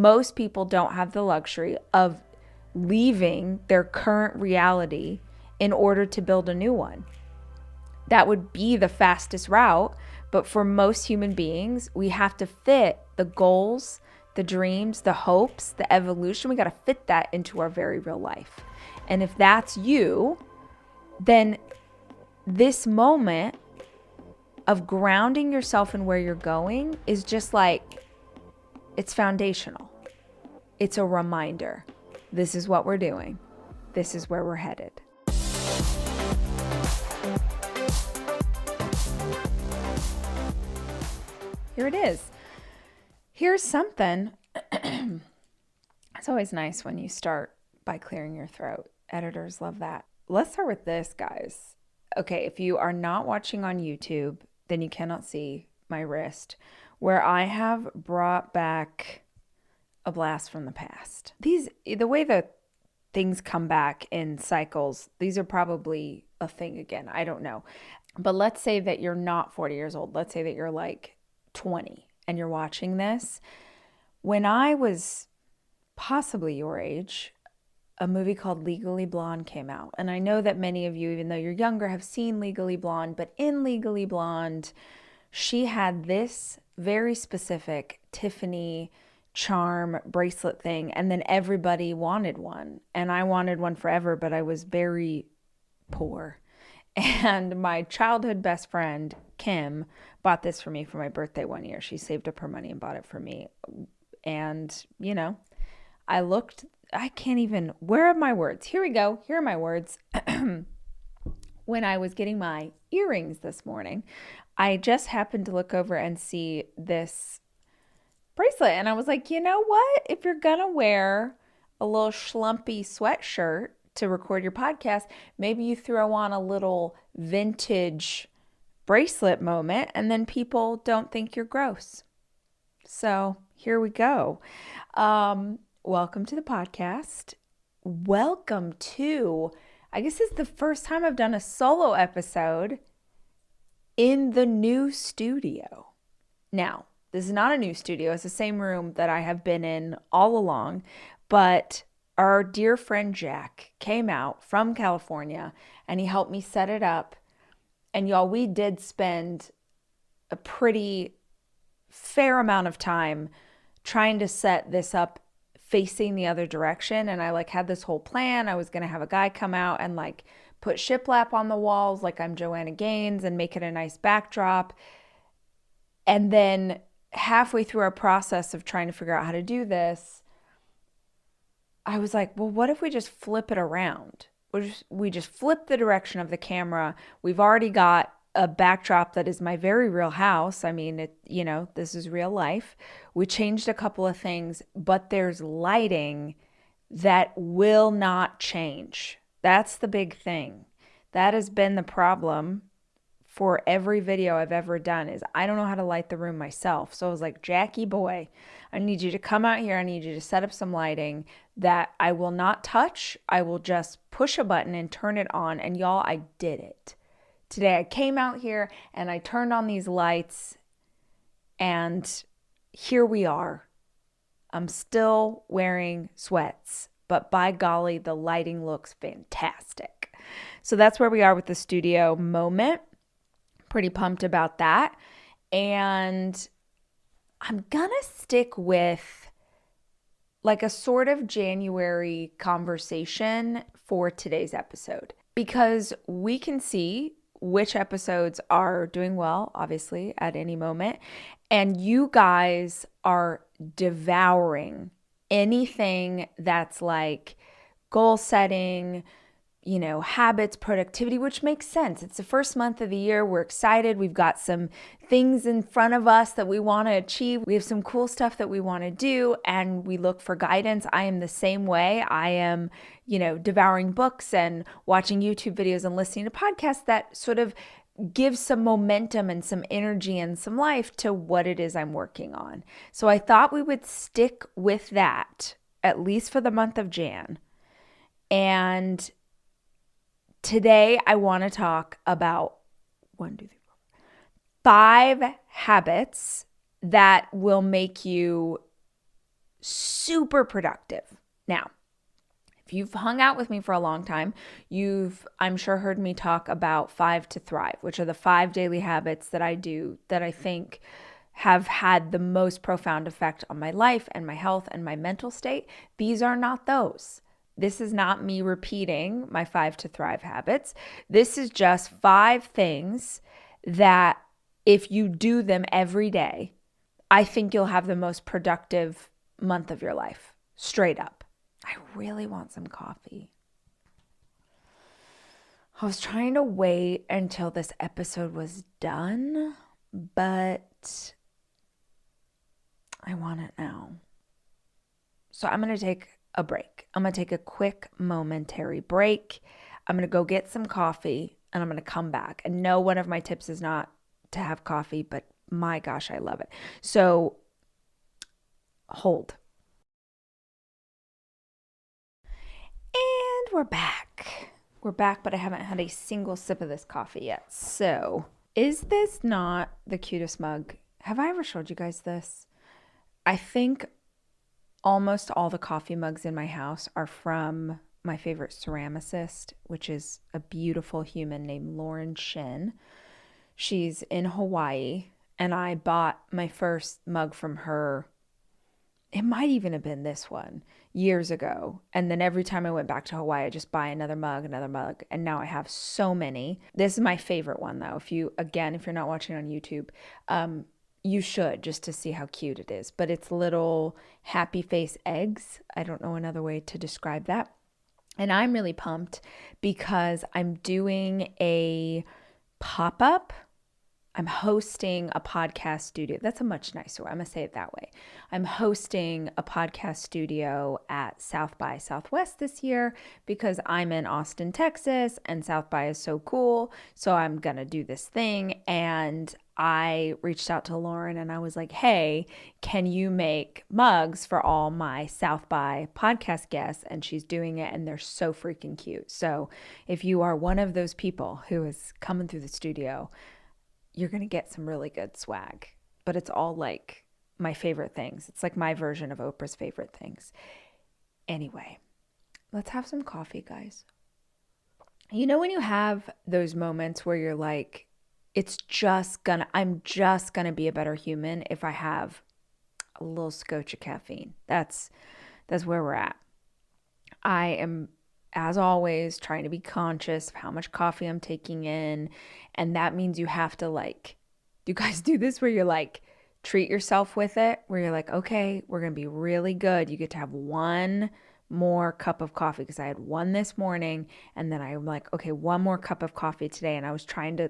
most people don't have the luxury of leaving their current reality in order to build a new one. That would be the fastest route. But for most human beings, we have to fit the goals, the dreams, the hopes, the evolution. We got to fit that into our very real life. And if that's you, then this moment of grounding yourself in where you're going is just like, it's foundational. It's a reminder. This is what we're doing. This is where we're headed. Here it is. Here's something. It's always nice when you start by clearing your throat. Editors love that. Let's start with this, guys. Okay, if you are not watching on YouTube, then you cannot see my wrist, where I have brought back a blast from the past. The way that things come back in cycles, these are probably a thing again. I don't know. But let's say that you're not 40 years old. Let's say that you're like 20 and you're watching this. When I was possibly your age, a movie called Legally Blonde came out. And I know that many of you, even though you're younger, have seen Legally Blonde. But in Legally Blonde, she had this very specific Tiffany charm bracelet thing. And then everybody wanted one. And I wanted one forever, but I was very poor. And my childhood best friend, Kim, bought this for me for my birthday one year. She saved up her money and bought it for me. And, you know, where are my words? Here we go. Here are my words. When I was getting my earrings this morning, I just happened to look over and see this bracelet. And I was like, you know what? If you're going to wear a little schlumpy sweatshirt to record your podcast, maybe you throw on a little vintage bracelet moment and then people don't think you're gross. So here we go. Welcome to the podcast. Welcome to, I guess it's the first time I've done a solo episode in the new studio. Now, this is not a new studio. It's the same room that I have been in all along, but our dear friend Jack came out from California and he helped me set it up. And y'all, we did spend a pretty fair amount of time trying to set this up facing the other direction. And I had this whole plan. I was going to have a guy come out and put shiplap on the walls like I'm Joanna Gaines and make it a nice backdrop. And then halfway through our process of trying to figure out how to do this, I was like, well, what if we just flip it around? We just flip the direction of the camera. We've already got a backdrop that is my very real house. I mean, this is real life. We changed a couple of things, but there's lighting that will not change. That's the big thing. That has been the problem for every video I've ever done is I don't know how to light the room myself. So I was like, Jackie boy, I need you to come out here. I need you to set up some lighting that I will not touch. I will just push a button and turn it on. And y'all, I did it. Today I came out here and I turned on these lights and here we are. I'm still wearing sweats, but by golly, the lighting looks fantastic. So that's where we are with the studio moment. Pretty pumped about that. And I'm gonna stick with a sort of January conversation for today's episode because we can see which episodes are doing well, obviously, at any moment. And you guys are devouring anything that's goal setting, habits, productivity, which makes sense. It's the first month of the year. We're excited. We've got some things in front of us that we want to achieve. We have some cool stuff that we want to do, and we look for guidance. I am the same way. I am, devouring books and watching YouTube videos and listening to podcasts that sort of give some momentum and some energy and some life to what it is I'm working on. So I thought we would stick with that, at least for the month of Jan. And today, I want to talk about 5 habits that will make you super productive. Now, if you've hung out with me for a long time, you've, I'm sure, heard me talk about 5 to Thrive, which are the 5 daily habits that I do that I think have had the most profound effect on my life and my health and my mental state. These are not those. This is not me repeating my 5 to Thrive habits. This is just 5 things that if you do them every day, I think you'll have the most productive month of your life, straight up. I really want some coffee. I was trying to wait until this episode was done, but I want it now. So I'm going to take a break. I'm going to take a quick momentary break. I'm going to go get some coffee and I'm going to come back. And no, one of my tips is not to have coffee, but my gosh, I love it. So hold. And we're back. We're back, but I haven't had a single sip of this coffee yet. So, is this not the cutest mug? Have I ever showed you guys this? I think almost all the coffee mugs in my house are from my favorite ceramicist, which is a beautiful human named Lauren Shin. She's in Hawaii, and I bought my first mug from her. It might even have been this one years ago. And then every time I went back to Hawaii, I just buy another mug. And now I have so many. This is my favorite one though. If you're not watching on YouTube, you should, just to see how cute it is. But it's little happy face eggs. I don't know another way to describe that. And I'm really pumped because I'm doing a pop-up. I'm hosting a podcast studio. That's a much nicer way. I'm going to say it that way. I'm hosting a podcast studio at South by Southwest this year because I'm in Austin, Texas, and South by is so cool. So I'm going to do this thing. And I reached out to Lauren and I was like, hey, can you make mugs for all my South by podcast guests? And she's doing it and they're so freaking cute. So if you are one of those people who is coming through the studio, you're going to get some really good swag, but it's all like my favorite things. It's like my version of Oprah's favorite things. Anyway, let's have some coffee, guys. You know, when you have those moments where you're like, I'm just going to be a better human if I have a little scotch of caffeine. That's where we're at. I am, as always, trying to be conscious of how much coffee I'm taking in. And that means you have to you guys do this where you're like, treat yourself with it, where you're like, okay, we're going to be really good. You get to have one more cup of coffee because I had one this morning. And then I'm like, okay, one more cup of coffee today. And I was trying to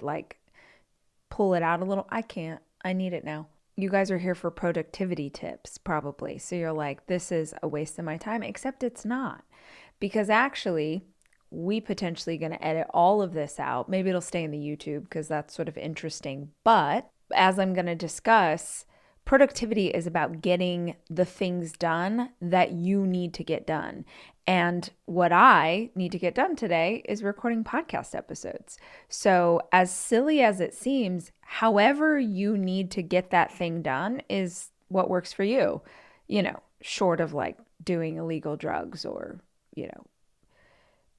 pull it out a little. I can't. I need it now. You guys are here for productivity tips, probably. So you're like, this is a waste of my time, except it's not. Because actually, we potentially going to edit all of this out. Maybe it'll stay in the YouTube because that's sort of interesting. But as I'm going to discuss, productivity is about getting the things done that you need to get done. And what I need to get done today is recording podcast episodes. So as silly as it seems, however you need to get that thing done is what works for you, short of doing illegal drugs or,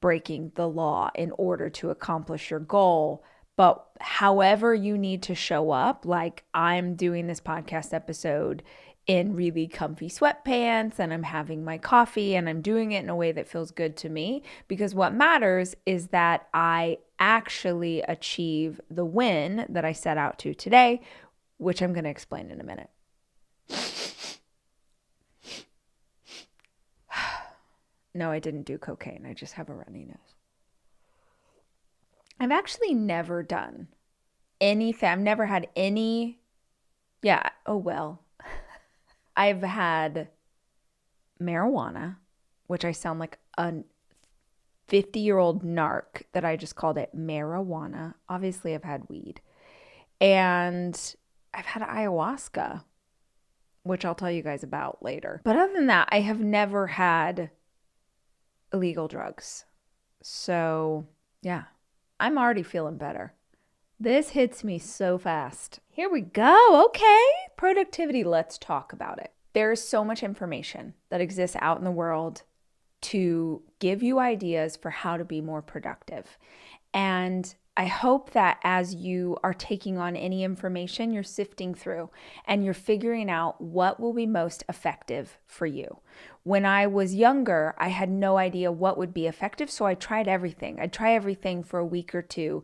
breaking the law in order to accomplish your goal. But however you need to show up, like I'm doing this podcast episode in really comfy sweatpants and I'm having my coffee and I'm doing it in a way that feels good to me, because what matters is that I actually achieve the win that I set out to today, which I'm going to explain in a minute. No, I didn't do cocaine. I just have a runny nose. I've actually never done anything. I've never had any. Yeah. Oh, well. I've had marijuana, which I sound like a 50-year-old narc that I just called it marijuana. Obviously, I've had weed. And I've had ayahuasca, which I'll tell you guys about later. But other than that, I have never had illegal drugs. So, yeah, I'm already feeling better. This hits me so fast. Here we go. Okay. Productivity. Let's talk about it. There's so much information that exists out in the world to give you ideas for how to be more productive. And I hope that as you are taking on any information, you're sifting through and you're figuring out what will be most effective for you. When I was younger, I had no idea what would be effective, so I tried everything. I'd try everything for a week or two,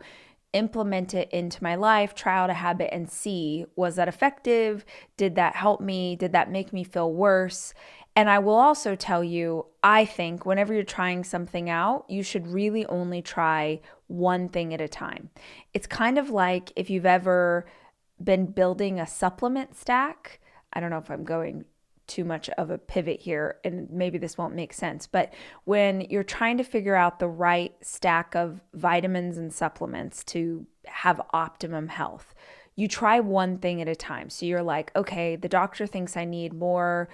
implement it into my life, try out a habit and see, was that effective? Did that help me? Did that make me feel worse? And I will also tell you, I think whenever you're trying something out, you should really only try one thing at a time. It's kind of like if you've ever been building a supplement stack. I don't know if I'm going too much of a pivot here and maybe this won't make sense, but when you're trying to figure out the right stack of vitamins and supplements to have optimum health, you try one thing at a time. So you're like, okay, the doctor thinks I need more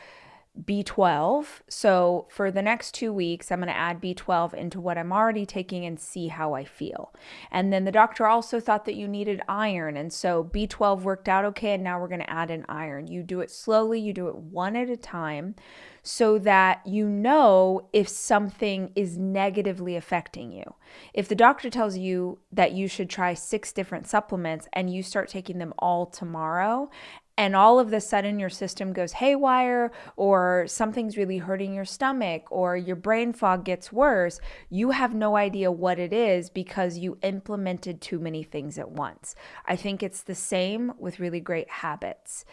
B12. So for the next 2 weeks, I'm going to add B12 into what I'm already taking and see how I feel. And then the doctor also thought that you needed iron. And so B12 worked out okay. And now we're going to add in iron. You do it slowly. You do it one at a time so that you know if something is negatively affecting you. If the doctor tells you that you should try 6 different supplements and you start taking them all tomorrow, and all of a sudden your system goes haywire, or something's really hurting your stomach, or your brain fog gets worse, you have no idea what it is because you implemented too many things at once. I think it's the same with really great habits,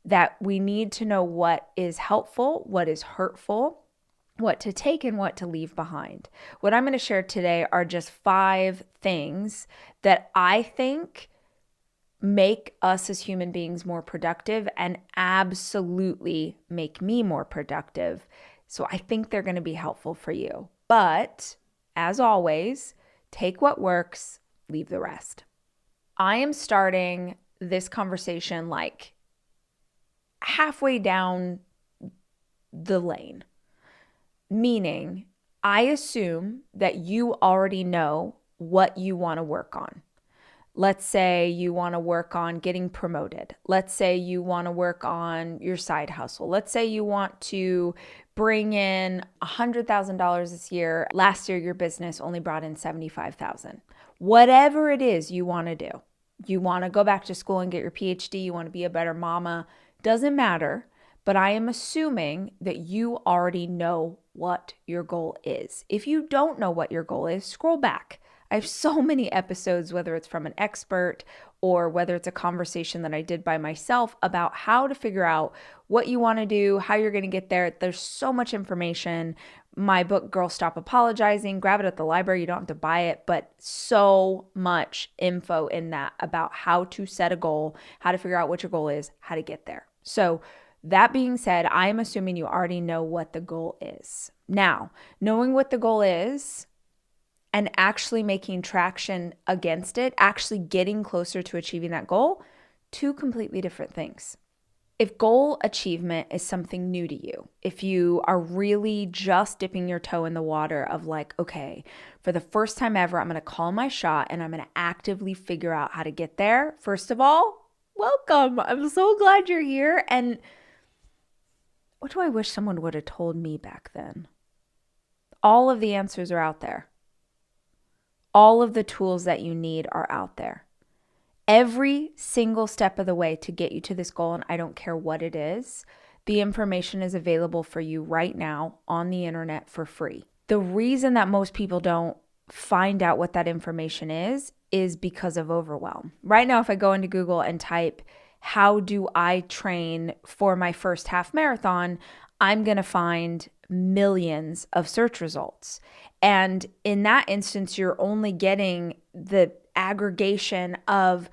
that we need to know what is helpful, what is hurtful, what to take and what to leave behind. What I'm going to share today are just 5 things that I think make us as human beings more productive and absolutely make me more productive. So I think they're going to be helpful for you. But as always, take what works, leave the rest. I am starting this conversation like halfway down the lane, meaning I assume that you already know what you want to work on. Let's say you want to work on getting promoted. Let's say you want to work on your side hustle. Let's say you want to bring in $100,000 this year. Last year, your business only brought in $75,000. Whatever it is you want to do. You want to go back to school and get your PhD. You want to be a better mama. Doesn't matter. But I am assuming that you already know what your goal is. If you don't know what your goal is, scroll back. I have so many episodes, whether it's from an expert or whether it's a conversation that I did by myself about how to figure out what you want to do, how you're going to get there. There's so much information. My book, Girl Stop Apologizing, grab it at the library. You don't have to buy it, but so much info in that about how to set a goal, how to figure out what your goal is, how to get there. So that being said, I am assuming you already know what the goal is. Now, knowing what the goal is and actually making traction against it, actually getting closer to achieving that goal, 2 completely different things. If goal achievement is something new to you, if you are really just dipping your toe in the water of like, okay, for the first time ever, I'm going to call my shot and I'm going to actively figure out how to get there. First of all, welcome. I'm so glad you're here. And what do I wish someone would have told me back then? All of the answers are out there. All of the tools that you need are out there. Every single step of the way to get you to this goal, and I don't care what it is, the information is available for you right now on the internet for free. The reason that most people don't find out what that information is because of overwhelm. Right now, if I go into Google and type, how do I train for my first half marathon, I'm going to find millions of search results. And in that instance, you're only getting the aggregation of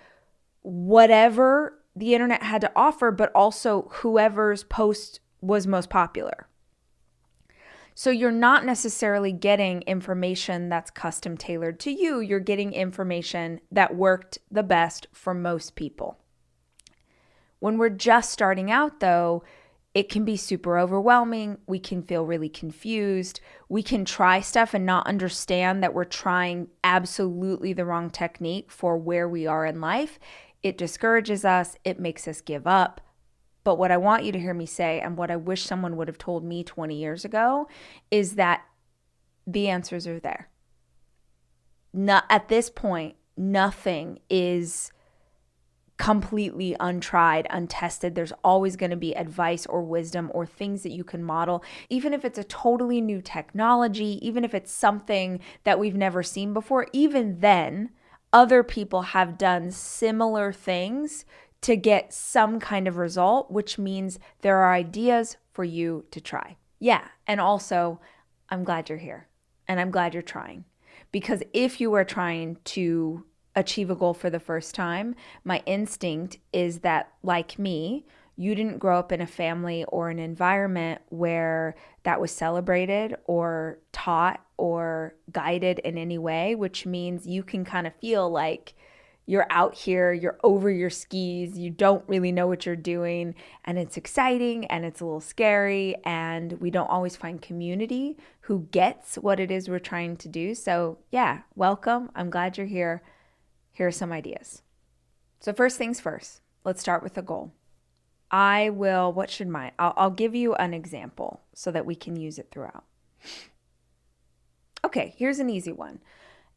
whatever the internet had to offer, but also whoever's post was most popular. So you're not necessarily getting information that's custom tailored to you. You're getting information that worked the best for most people. When we're just starting out, though, it can be super overwhelming. We can feel really confused. We can try stuff and not understand that we're trying absolutely the wrong technique for where we are in life. It discourages us. It makes us give up. But what I want you to hear me say, and what I wish someone would have told me 20 years ago, is that the answers are there. Not, at this point, nothing is completely untried, untested. There's always going to be advice or wisdom or things that you can model, even if it's a totally new technology, even if it's something that we've never seen before. Even then, other people have done similar things to get some kind of result, which means there are ideas for you to try. Yeah, and also, I'm glad you're here and I'm glad you're trying, because if you are trying to achieve a goal for the first time, my instinct is that, like me, you didn't grow up in a family or an environment where that was celebrated or taught or guided in any way, which means you can kind of feel like you're out here, you're over your skis, you don't really know what you're doing, and it's exciting and it's a little scary, and we don't always find community who gets what it is we're trying to do. So yeah, welcome. I'm glad you're here. Here are some ideas. So first things first, let's start with a goal. I'll give you an example so that we can use it throughout. Okay, here's an easy one.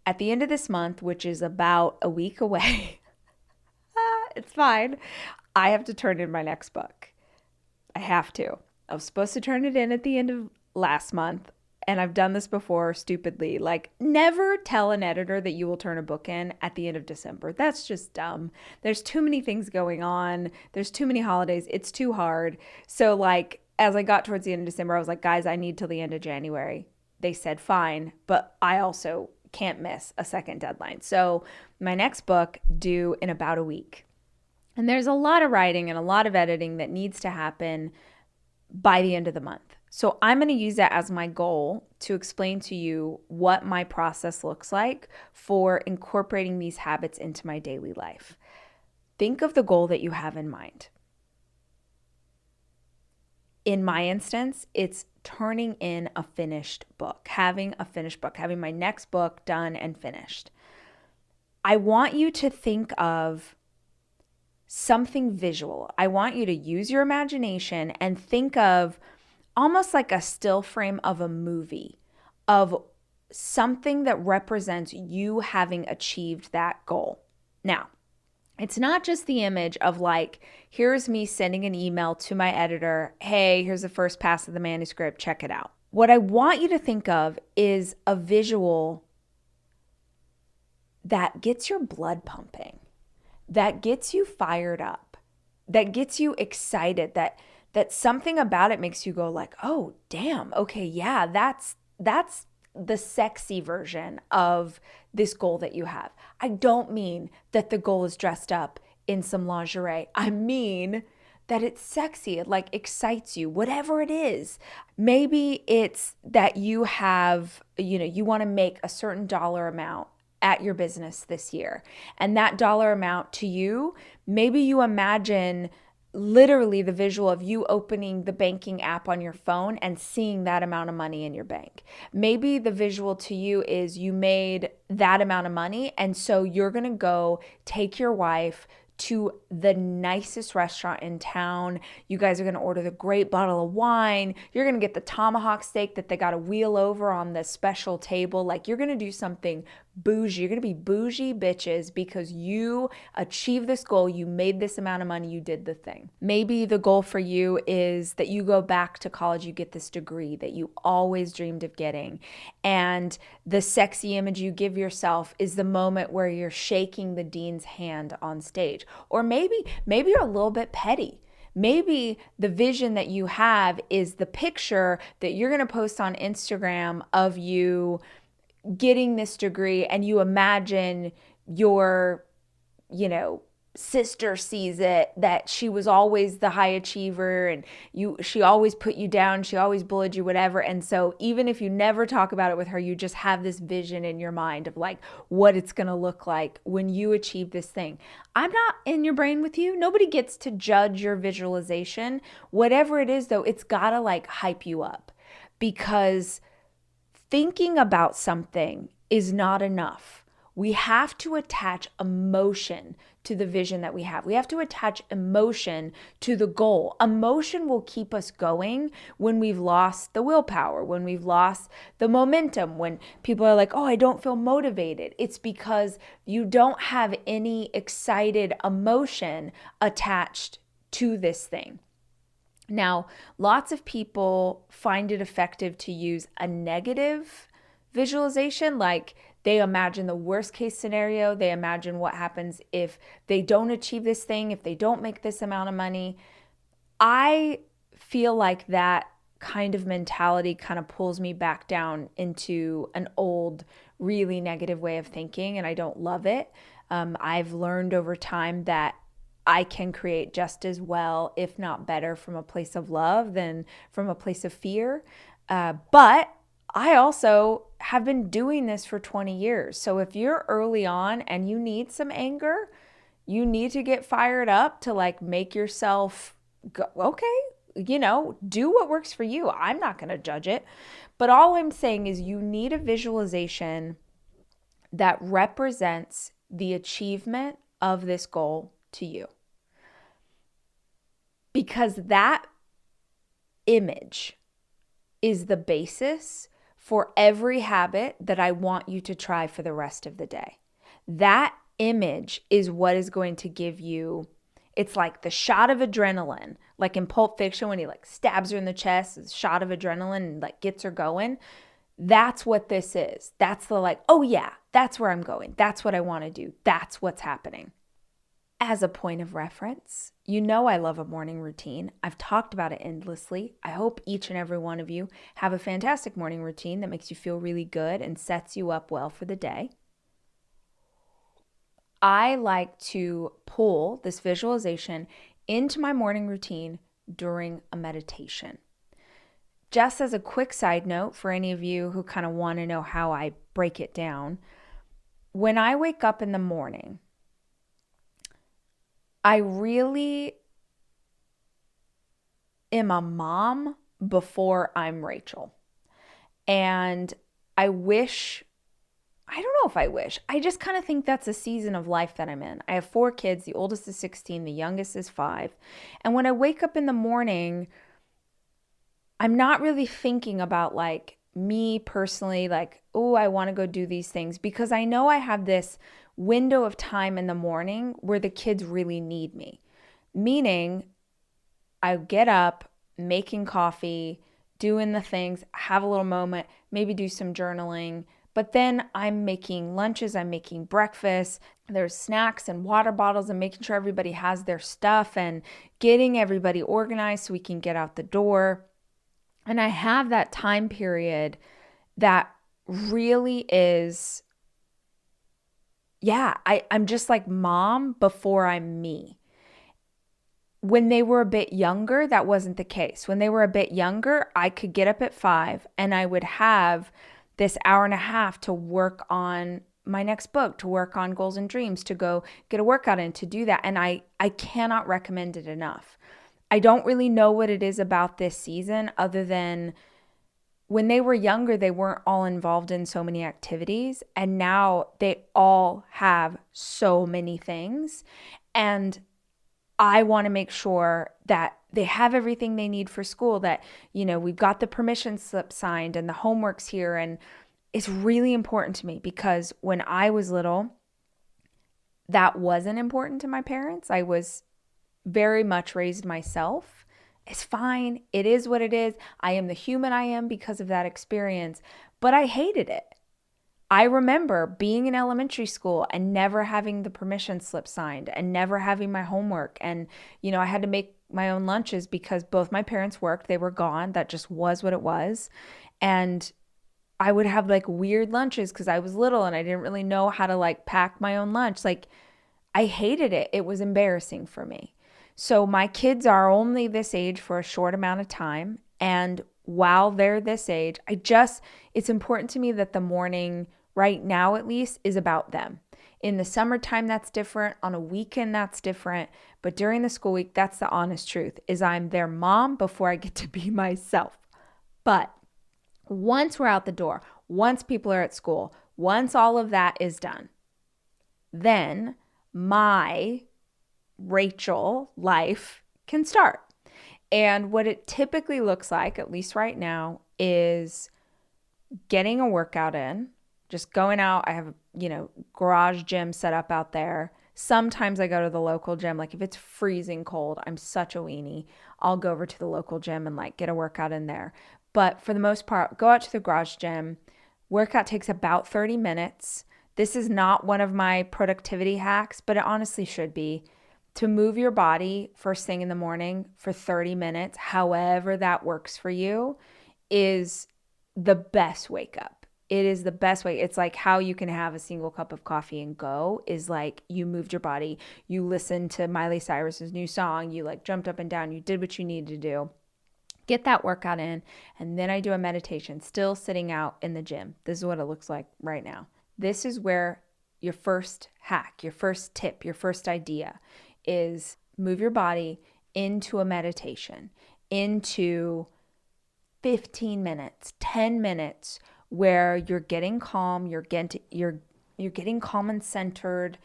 At the end of this month, which is about a week away, it's fine, I have to turn in my next book. I have to. I was supposed to turn it in at the end of last month. And I've done this before stupidly, like never tell an editor that you will turn a book in at the end of December. That's just dumb. There's too many things going on. There's too many holidays. It's too hard. So like, as I got towards the end of December, I was like, guys, I need till the end of January. They said, fine, but I also can't miss a second deadline. So my next book due in about a week. And there's a lot of writing and a lot of editing that needs to happen by the end of the month. So I'm going to use that as my goal to explain to you what my process looks like for incorporating these habits into my daily life. Think of the goal that you have in mind. In my instance, it's turning in a finished book, having my next book done and finished. I want you to think of something visual. I want you to use your imagination and think of almost like a still frame of a movie, of something that represents you having achieved that goal. Now, it's not just the image of like, here's me sending an email to my editor, hey, here's the first pass of the manuscript, check it out. What I want you to think of is a visual that gets your blood pumping, that gets you fired up, that gets you excited, that something about it makes you go like, oh, damn, okay, yeah, that's the sexy version of this goal that you have. I don't mean that the goal is dressed up in some lingerie. I mean that it's sexy, it like excites you, whatever it is. Maybe it's that you have, you want to make a certain dollar amount at your business this year. And that dollar amount to you, maybe you imagine literally the visual of you opening the banking app on your phone and seeing that amount of money in your bank. Maybe the visual to you is you made that amount of money, and so you're going to go take your wife to the nicest restaurant in town. You guys are going to order the great bottle of wine. You're going to get the tomahawk steak that they got to wheel over on the special table. Like, you're going to do something bougie. You're going to be bougie bitches because you achieved this goal. You made this amount of money. You did the thing. Maybe the goal for you is that you go back to college, you get this degree that you always dreamed of getting. And the sexy image you give yourself is the moment where you're shaking the dean's hand on stage. Or maybe you're a little bit petty. Maybe the vision that you have is the picture that you're going to post on Instagram of you getting this degree, and you imagine your, sister sees it, that she was always the high achiever and she always put you down, she always bullied you, whatever. And so even if you never talk about it with her, you just have this vision in your mind of like what it's going to look like when you achieve this thing. I'm not in your brain with you. Nobody gets to judge your visualization. Whatever it is though, it's got to like hype you up, because thinking about something is not enough. We have to attach emotion to the vision that we have. We have to attach emotion to the goal. Emotion will keep us going when we've lost the willpower, when we've lost the momentum, when people are like, oh, I don't feel motivated. It's because you don't have any excited emotion attached to this thing. Now, lots of people find it effective to use a negative visualization, like they imagine the worst case scenario. They imagine what happens if they don't achieve this thing, if they don't make this amount of money. I feel like that kind of mentality kind of pulls me back down into an old, really negative way of thinking, and I don't love it. I've learned over time that I can create just as well, if not better, from a place of love than from a place of fear. But I also have been doing this for 20 years. So if you're early on and you need some anger, you need to get fired up to like make yourself go, okay, do what works for you. I'm not going to judge it. But all I'm saying is you need a visualization that represents the achievement of this goal to you. Because that image is the basis for every habit that I want you to try for the rest of the day. That image is what is going to give you, it's like the shot of adrenaline, like in Pulp Fiction when he like stabs her in the chest, a shot of adrenaline and like gets her going. That's what this is. That's the like, oh yeah, that's where I'm going. That's what I want to do. That's what's happening. As a point of reference, I love a morning routine. I've talked about it endlessly. I hope each and every one of you have a fantastic morning routine that makes you feel really good and sets you up well for the day. I like to pull this visualization into my morning routine during a meditation. Just as a quick side note for any of you who kind of want to know how I break it down, when I wake up in the morning, I really am a mom before I'm Rachel. And I just kind of think that's a season of life that I'm in. I have 4 kids. The oldest is 16. The youngest is 5. And when I wake up in the morning, I'm not really thinking about like me personally, like, oh, I want to go do these things, because I know I have this window of time in the morning where the kids really need me. Meaning I get up, making coffee, doing the things, have a little moment, maybe do some journaling, but then I'm making lunches, I'm making breakfast, there's snacks and water bottles and making sure everybody has their stuff and getting everybody organized so we can get out the door. And I have that time period that really is, I'm just like mom before I'm me. When they were a bit younger, that wasn't the case. When they were a bit younger, I could get up at 5 and I would have this hour and a half to work on my next book, to work on goals and dreams, to go get a workout in, to do that. And I cannot recommend it enough. I don't really know what it is about this season other than when they were younger, they weren't all involved in so many activities. And now they all have so many things. And I want to make sure that they have everything they need for school, that, we've got the permission slip signed and the homework's here. And it's really important to me because when I was little, that wasn't important to my parents. I was very much raised myself. It's fine. It is what it is. I am the human I am because of that experience, but I hated it. I remember being in elementary school and never having the permission slip signed and never having my homework. And, I had to make my own lunches because both my parents worked. They were gone. That just was what it was. And I would have like weird lunches because I was little and I didn't really know how to like pack my own lunch. Like I hated it. It was embarrassing for me. So my kids are only this age for a short amount of time. And while they're this age, it's important to me that the morning right now, at least, is about them. In the summertime, that's different. On a weekend, that's different. But during the school week, that's the honest truth, is I'm their mom before I get to be myself. But once we're out the door, once people are at school, once all of that is done, then my Rachel life can start. And what it typically looks like, at least right now, is getting a workout in, just going out. I have a, garage gym set up out there. Sometimes I go to the local gym. Like if it's freezing cold, I'm such a weenie, I'll go over to the local gym and like get a workout in there. But for the most part, go out to the garage gym. Workout takes about 30 minutes. This is not one of my productivity hacks, but it honestly should be. To move your body first thing in the morning for 30 minutes, however that works for you, is the best wake up. It is the best way. It's like how you can have a single cup of coffee and go is like you moved your body. You listened to Miley Cyrus's new song. You like jumped up and down. You did what you needed to do. Get that workout in. And then I do a meditation, still sitting out in the gym. This is what it looks like right now. This is where your first hack, your first tip, your first idea is move your body into a meditation, into 15 minutes, 10 minutes where you're getting calm, you're getting calm and centered,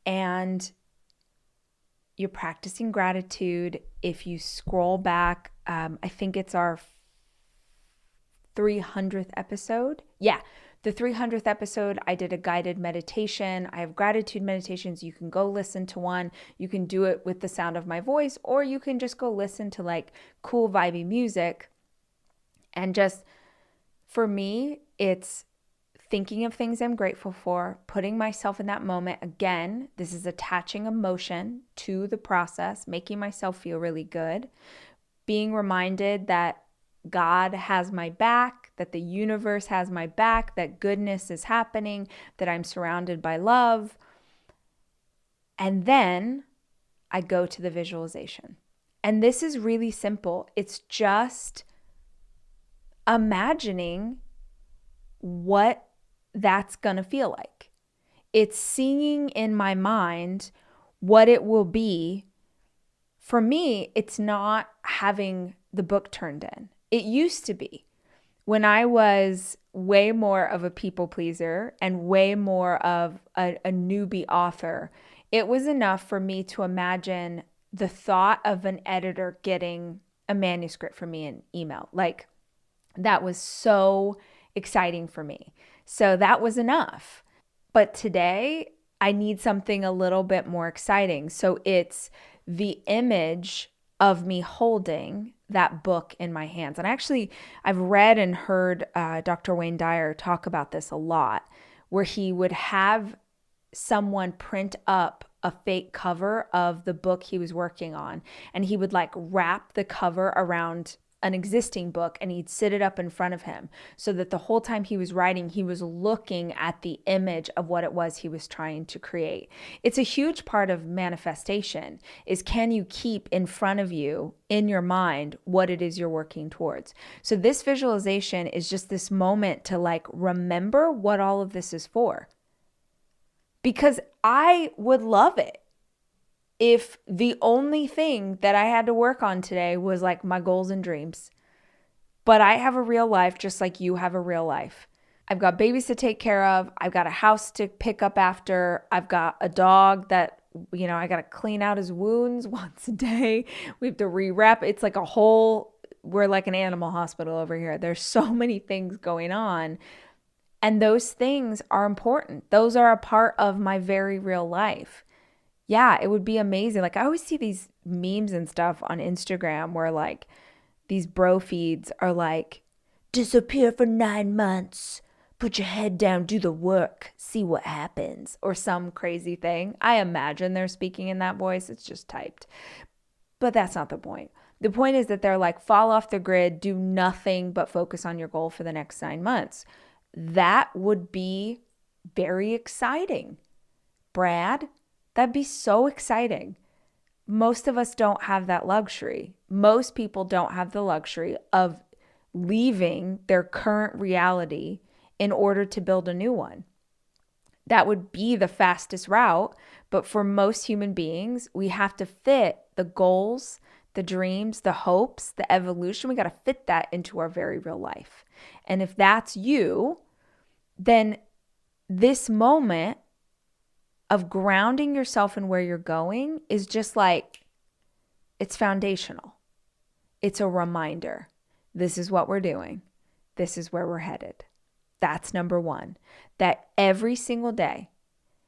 and you're practicing gratitude. If you scroll back, I think it's our 300th episode. Yeah, the 300th episode, I did a guided meditation. I have gratitude meditations. You can go listen to one. You can do it with the sound of my voice, or you can just go listen to like cool, vibey music. And just, for me, it's thinking of things I'm grateful for, putting myself in that moment. Again, this is attaching emotion to the process, making myself feel really good, being reminded that God has my back, that the universe has my back, that goodness is happening, that I'm surrounded by love. And then I go to the visualization. And this is really simple. It's just imagining what that's going to feel like. It's seeing in my mind what it will be. For me, it's not having the book turned in. It used to be when I was way more of a people pleaser and way more of a newbie author. It was enough for me to imagine the thought of an editor getting a manuscript for me in email. Like, that was so exciting for me. So that was enough. But today, I need something a little bit more exciting. So it's the image of me holding that book in my hands. And actually, I've read and heard Dr. Wayne Dyer talk about this a lot, where he would have someone print up a fake cover of the book he was working on. And he would like wrap the cover around an existing book and he'd sit it up in front of him so that the whole time he was writing, he was looking at the image of what it was he was trying to create. It's a huge part of manifestation is, can you keep in front of you in your mind what it is you're working towards? So this visualization is just this moment to like remember what all of this is for. Because I would love it if the only thing that I had to work on today was like my goals and dreams. But I have a real life just like you have a real life. I've got babies to take care of. I've got a house to pick up after. I've got a dog that, I got to clean out his wounds once a day. We have to rewrap. It's like we're like an animal hospital over here. There's so many things going on. And those things are important. Those are a part of my very real life. Yeah, it would be amazing. Like I always see these memes and stuff on Instagram where like these bro feeds are like, disappear for 9 months, put your head down, do the work, see what happens, or some crazy thing. I imagine they're speaking in that voice. It's just typed. But that's not the point. The point is that they're like, fall off the grid, do nothing but focus on your goal for the next 9 months. That would be very exciting. Brad, that'd be so exciting. Most of us don't have that luxury. Most people don't have the luxury of leaving their current reality in order to build a new one. That would be the fastest route. But for most human beings, we have to fit the goals, the dreams, the hopes, the evolution. We got to fit that into our very real life. And if that's you, then this moment of grounding yourself in where you're going is just like, it's foundational. It's a reminder. This is what we're doing. This is where we're headed. That's number one. That every single day,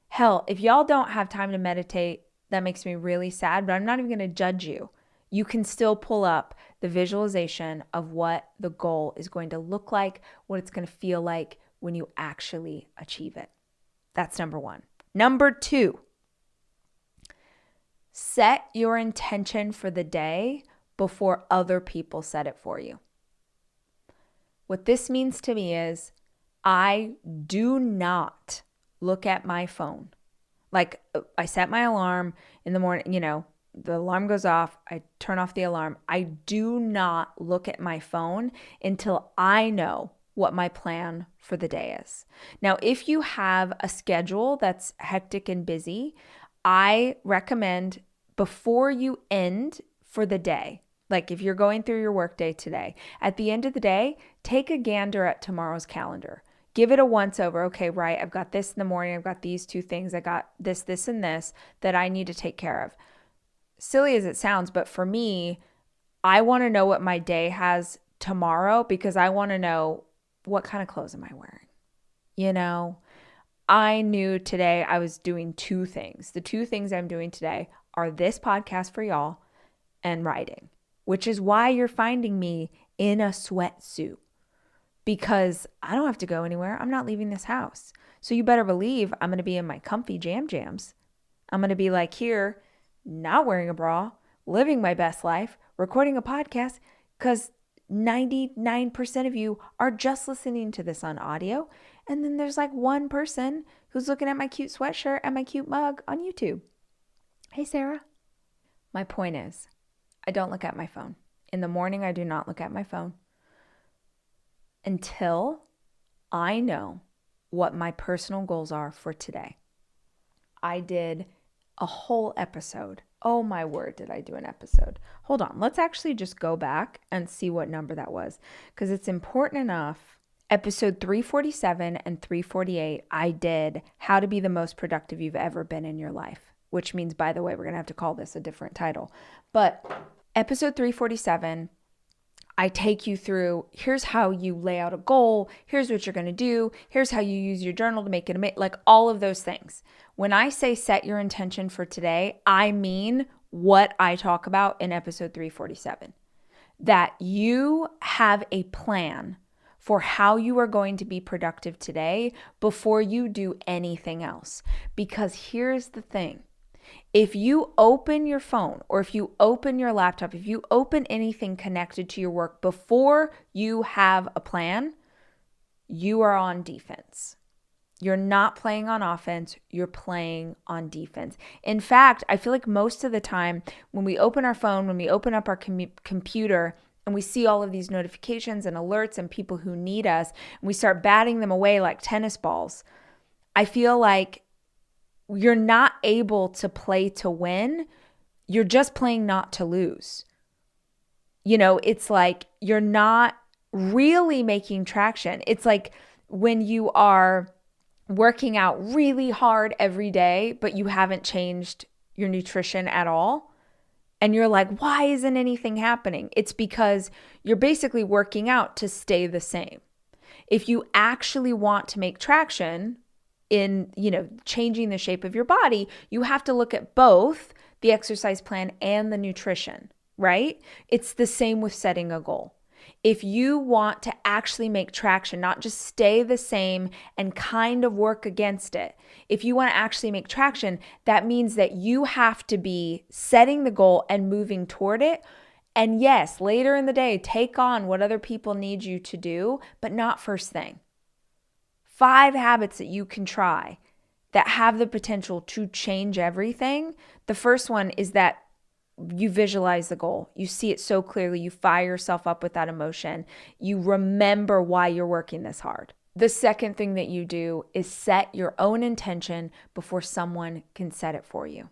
hell, if y'all don't have time to meditate, that makes me really sad, but I'm not even going to judge you. You can still pull up the visualization of what the goal is going to look like, what it's going to feel like when you actually achieve it. That's number one. Number two, set your intention for the day before other people set it for you. What this means to me is I do not look at my phone. Like, I set my alarm in the morning, the alarm goes off, I turn off the alarm. I do not look at my phone until I know what my plan for the day is. Now, if you have a schedule that's hectic and busy, I recommend before you end for the day, like if you're going through your workday today, at the end of the day, take a gander at tomorrow's calendar. Give it a once over. Okay, right, I've got this in the morning. I've got these two things. I got this, and this that I need to take care of. Silly as it sounds, but for me, I want to know what my day has tomorrow because I want to know what kind of clothes am I wearing. I knew today I was doing two things. The two things I'm doing today are this podcast for y'all and writing, which is why you're finding me in a sweatsuit. Because I don't have to go anywhere. I'm not leaving this house. So you better believe I'm going to be in my comfy jams. I'm going to be like here, not wearing a bra, living my best life, recording a podcast, because 99% of you are just listening to this on audio. And then there's like one person who's looking at my cute sweatshirt and my cute mug on YouTube. Hey, Sarah. My point is, I don't look at my phone. In the morning, I do not look at my phone until I know what my personal goals are for today. I did a whole episode. Oh my word, did I do an episode? Hold on, let's actually just go back and see what number that was because it's important enough. Episode 347 and 348, I did how to be the most productive you've ever been in your life, which means, by the way, we're going to have to call this a different title. But episode 347, I take you through, here's how you lay out a goal, here's what you're going to do, here's how you use your journal to make it, like all of those things. When I say set your intention for today, I mean what I talk about in episode 347. That you have a plan for how you are going to be productive today before you do anything else. Because here's the thing. If you open your phone or if you open your laptop, if you open anything connected to your work before you have a plan, you are on defense. You're not playing on offense, you're playing on defense. In fact, I feel like most of the time when we open our phone, when we open up our computer and we see all of these notifications and alerts and people who need us, and we start batting them away like tennis balls, I feel like you're not able to play to win. You're just playing not to lose. It's like you're not really making traction. It's like when you are working out really hard every day, but you haven't changed your nutrition at all. And you're like, why isn't anything happening? It's because you're basically working out to stay the same. If you actually want to make traction in, changing the shape of your body, you have to look at both the exercise plan and the nutrition, right? It's the same with setting a goal. If you want to actually make traction, not just stay the same and kind of work against it, if you want to actually make traction, that means that you have to be setting the goal and moving toward it. And yes, later in the day, take on what other people need you to do, but not first thing. 5 habits that you can try that have the potential to change everything. The first one is that you visualize the goal. You see it so clearly. You fire yourself up with that emotion. You remember why you're working this hard. The second thing that you do is set your own intention before someone can set it for you.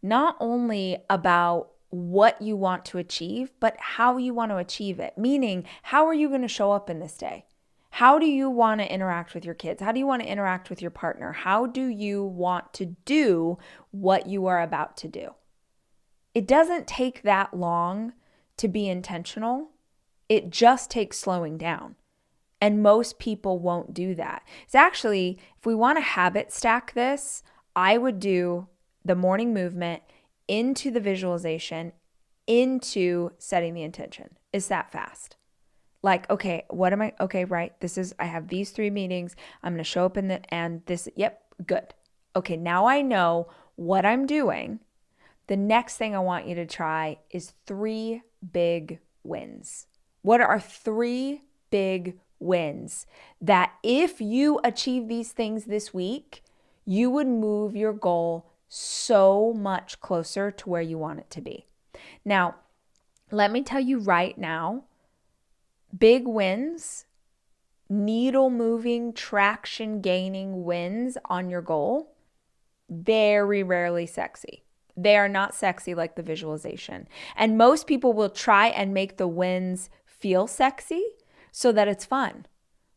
Not only about what you want to achieve, but how you want to achieve it. Meaning, how are you going to show up in this day? How do you want to interact with your kids? How do you want to interact with your partner? How do you want to do what you are about to do? It doesn't take that long to be intentional. It just takes slowing down. And most people won't do that. It's actually, if we want to habit stack this, I would do the morning movement into the visualization, into setting the intention. It's that fast. Like, okay, right, I have these 3 meetings. I'm going to show up yep, good. Okay, now I know what I'm doing. The next thing I want you to try is 3 big wins. What are 3 big wins that if you achieve these things this week, you would move your goal so much closer to where you want it to be? Now, let me tell you right now, big wins, needle moving, traction gaining wins on your goal, very rarely sexy. They are not sexy like the visualization. And most people will try and make the wins feel sexy so that it's fun.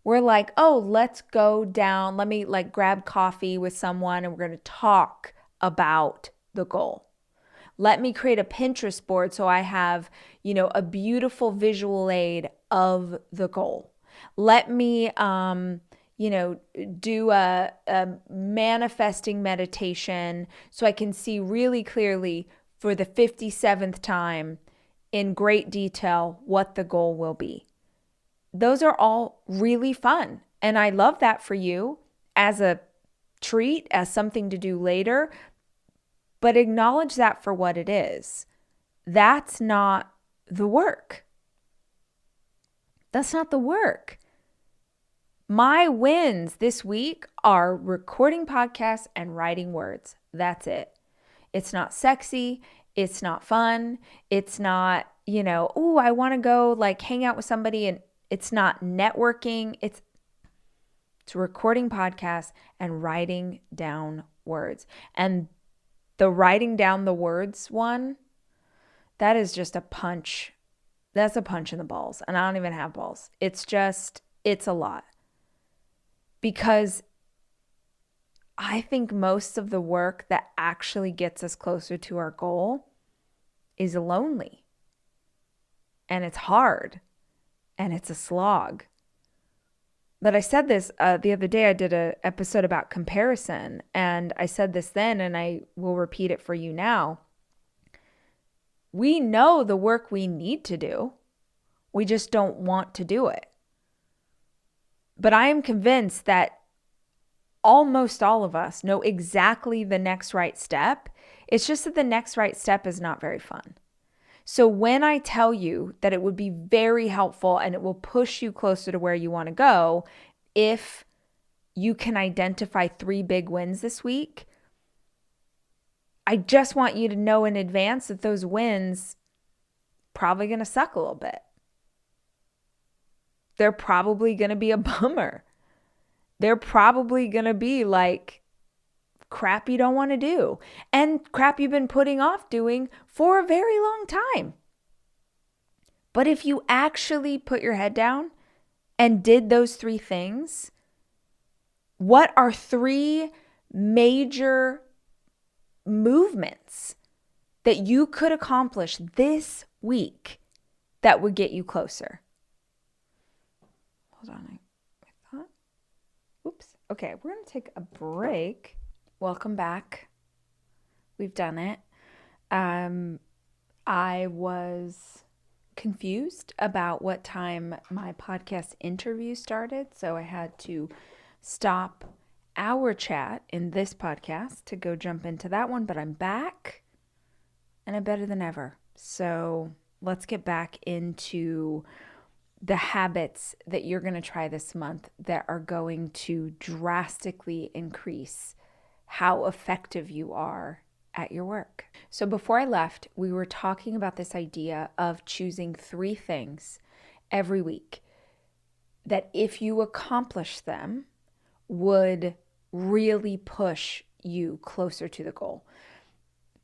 We're like, oh, let's go down. Let me grab coffee with someone and we're going to talk about the goal. Let me create a Pinterest board so I have, a beautiful visual aid of the goal. Let me, do a manifesting meditation so I can see really clearly for the 57th time in great detail what the goal will be. Those are all really fun. And I love that for you as a treat, as something to do later, but acknowledge that for what it is. That's not the work. That's not the work. My wins this week are recording podcasts and writing words. That's it. It's not sexy. It's not fun. It's not, I want to go hang out with somebody, and it's not networking. It's recording podcasts and writing down words. And the writing down the words one, that is just a punch. That's a punch in the balls. And I don't even have balls. It's a lot. Because I think most of the work that actually gets us closer to our goal is lonely. And it's hard. And it's a slog. But I said this the other day. I did an episode about comparison. And I said this then, and I will repeat it for you now. We know the work we need to do. We just don't want to do it. But I am convinced that almost all of us know exactly the next right step. It's just that the next right step is not very fun. So when I tell you that it would be very helpful and it will push you closer to where you want to go, if you can identify 3 big wins this week, I just want you to know in advance that those wins probably going to suck a little bit. They're probably going to be a bummer. They're probably going to be crap you don't want to do and crap you've been putting off doing for a very long time. But if you actually put your head down and did those 3 things, what are 3 major movements that you could accomplish this week that would get you closer? Hold on. I thought. Oops. Okay, we're going to take a break. Welcome back. We've done it. I was confused about what time my podcast interview started, so I had to stop our chat in this podcast to go jump into that one, but I'm back and I'm better than ever. So let's get back into the habits that you're going to try this month that are going to drastically increase how effective you are at your work. So before I left, we were talking about this idea of choosing 3 things every week that if you accomplish them would really push you closer to the goal.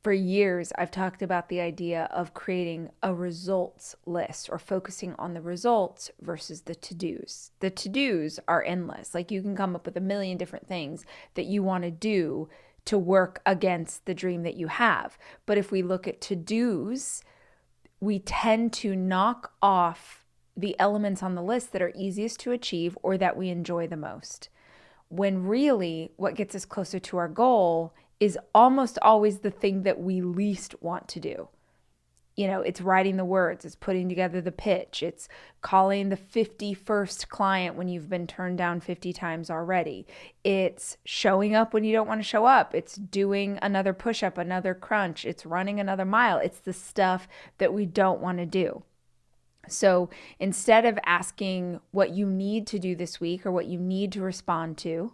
For years, I've talked about the idea of creating a results list or focusing on the results versus the to-dos. The to-dos are endless. Like, you can come up with a million different things that you want to do to work against the dream that you have. But if we look at to-dos, we tend to knock off the elements on the list that are easiest to achieve or that we enjoy the most. When really what gets us closer to our goal is almost always the thing that we least want to do. You know, it's writing the words, it's putting together the pitch, it's calling the 51st client when you've been turned down 50 times already. It's showing up when you don't want to show up. It's doing another push-up, another crunch. It's running another mile. It's the stuff that we don't want to do. So instead of asking what you need to do this week or what you need to respond to,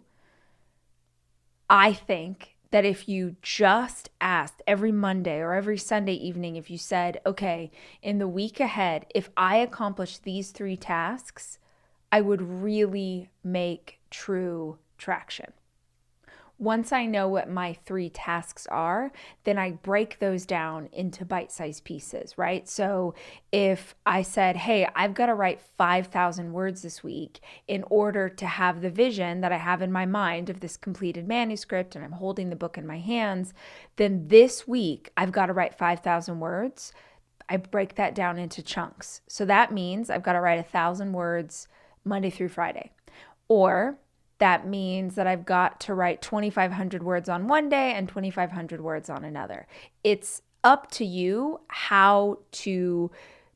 I think that if you just asked every Monday or every Sunday evening, if you said, okay, in the week ahead, if I accomplish these 3 tasks, I would really make true traction. Once I know what my 3 tasks are, then I break those down into bite-sized pieces, right? So if I said, hey, I've got to write 5,000 words this week in order to have the vision that I have in my mind of this completed manuscript, and I'm holding the book in my hands, then this week I've got to write 5,000 words. I break that down into chunks. So that means I've got to write 1,000 words Monday through Friday. Or that means that I've got to write 2,500 words on one day and 2,500 words on another. It's up to you how to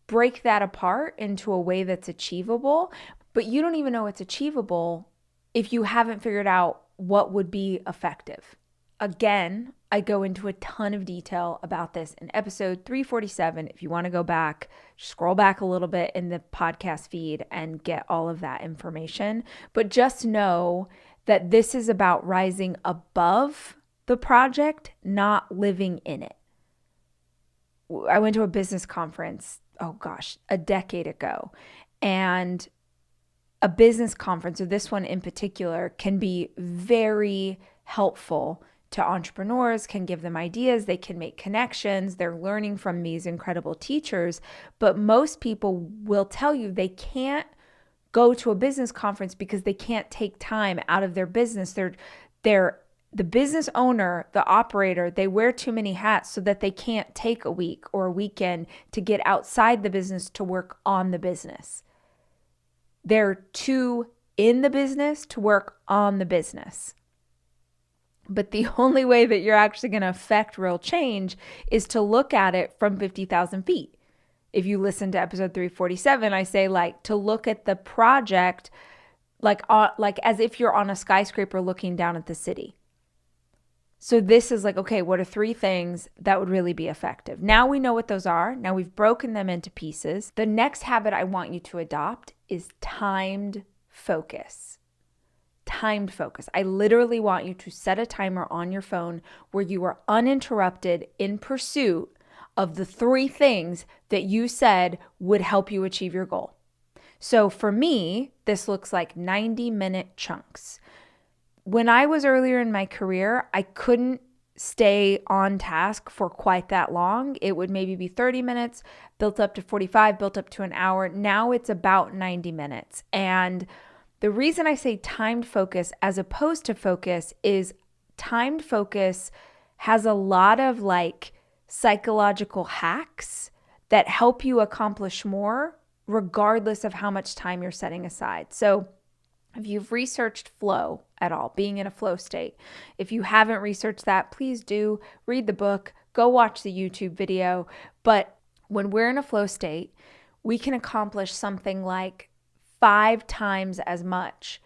break that apart into a way that's achievable, but you don't even know it's achievable if you haven't figured out what would be effective. Again, I go into a ton of detail about this in episode 347. If you want to go back, scroll back a little bit in the podcast feed and get all of that information. But just know that this is about rising above the project, not living in it. I went to a business conference, a decade ago, and a business conference, or this one in particular, can be very helpful to entrepreneurs, can give them ideas, they can make connections, they're learning from these incredible teachers. But most people will tell you they can't go to a business conference because they can't take time out of their business. They're the business owner, the operator, they wear too many hats so that they can't take a week or a weekend to get outside the business to work on the business. They're too in the business to work on the business. But the only way that you're actually going to affect real change is to look at it from 50,000 feet. If you listen to episode 347, I say to look at the project like as if you're on a skyscraper looking down at the city. So this is okay, what are 3 things that would really be effective? Now we know what those are. Now we've broken them into pieces. The next habit I want you to adopt is timed focus. Timed focus. I literally want you to set a timer on your phone where you are uninterrupted in pursuit of the 3 things that you said would help you achieve your goal. So for me, this looks like 90-minute chunks. When I was earlier in my career, I couldn't stay on task for quite that long. It would maybe be 30 minutes, built up to 45, built up to an hour. Now it's about 90 minutes. And the reason I say timed focus as opposed to focus is timed focus has a lot of psychological hacks that help you accomplish more regardless of how much time you're setting aside. So if you've researched flow at all, being in a flow state, if you haven't researched that, please do read the book, go watch the YouTube video. But when we're in a flow state, we can accomplish something like 5 times as much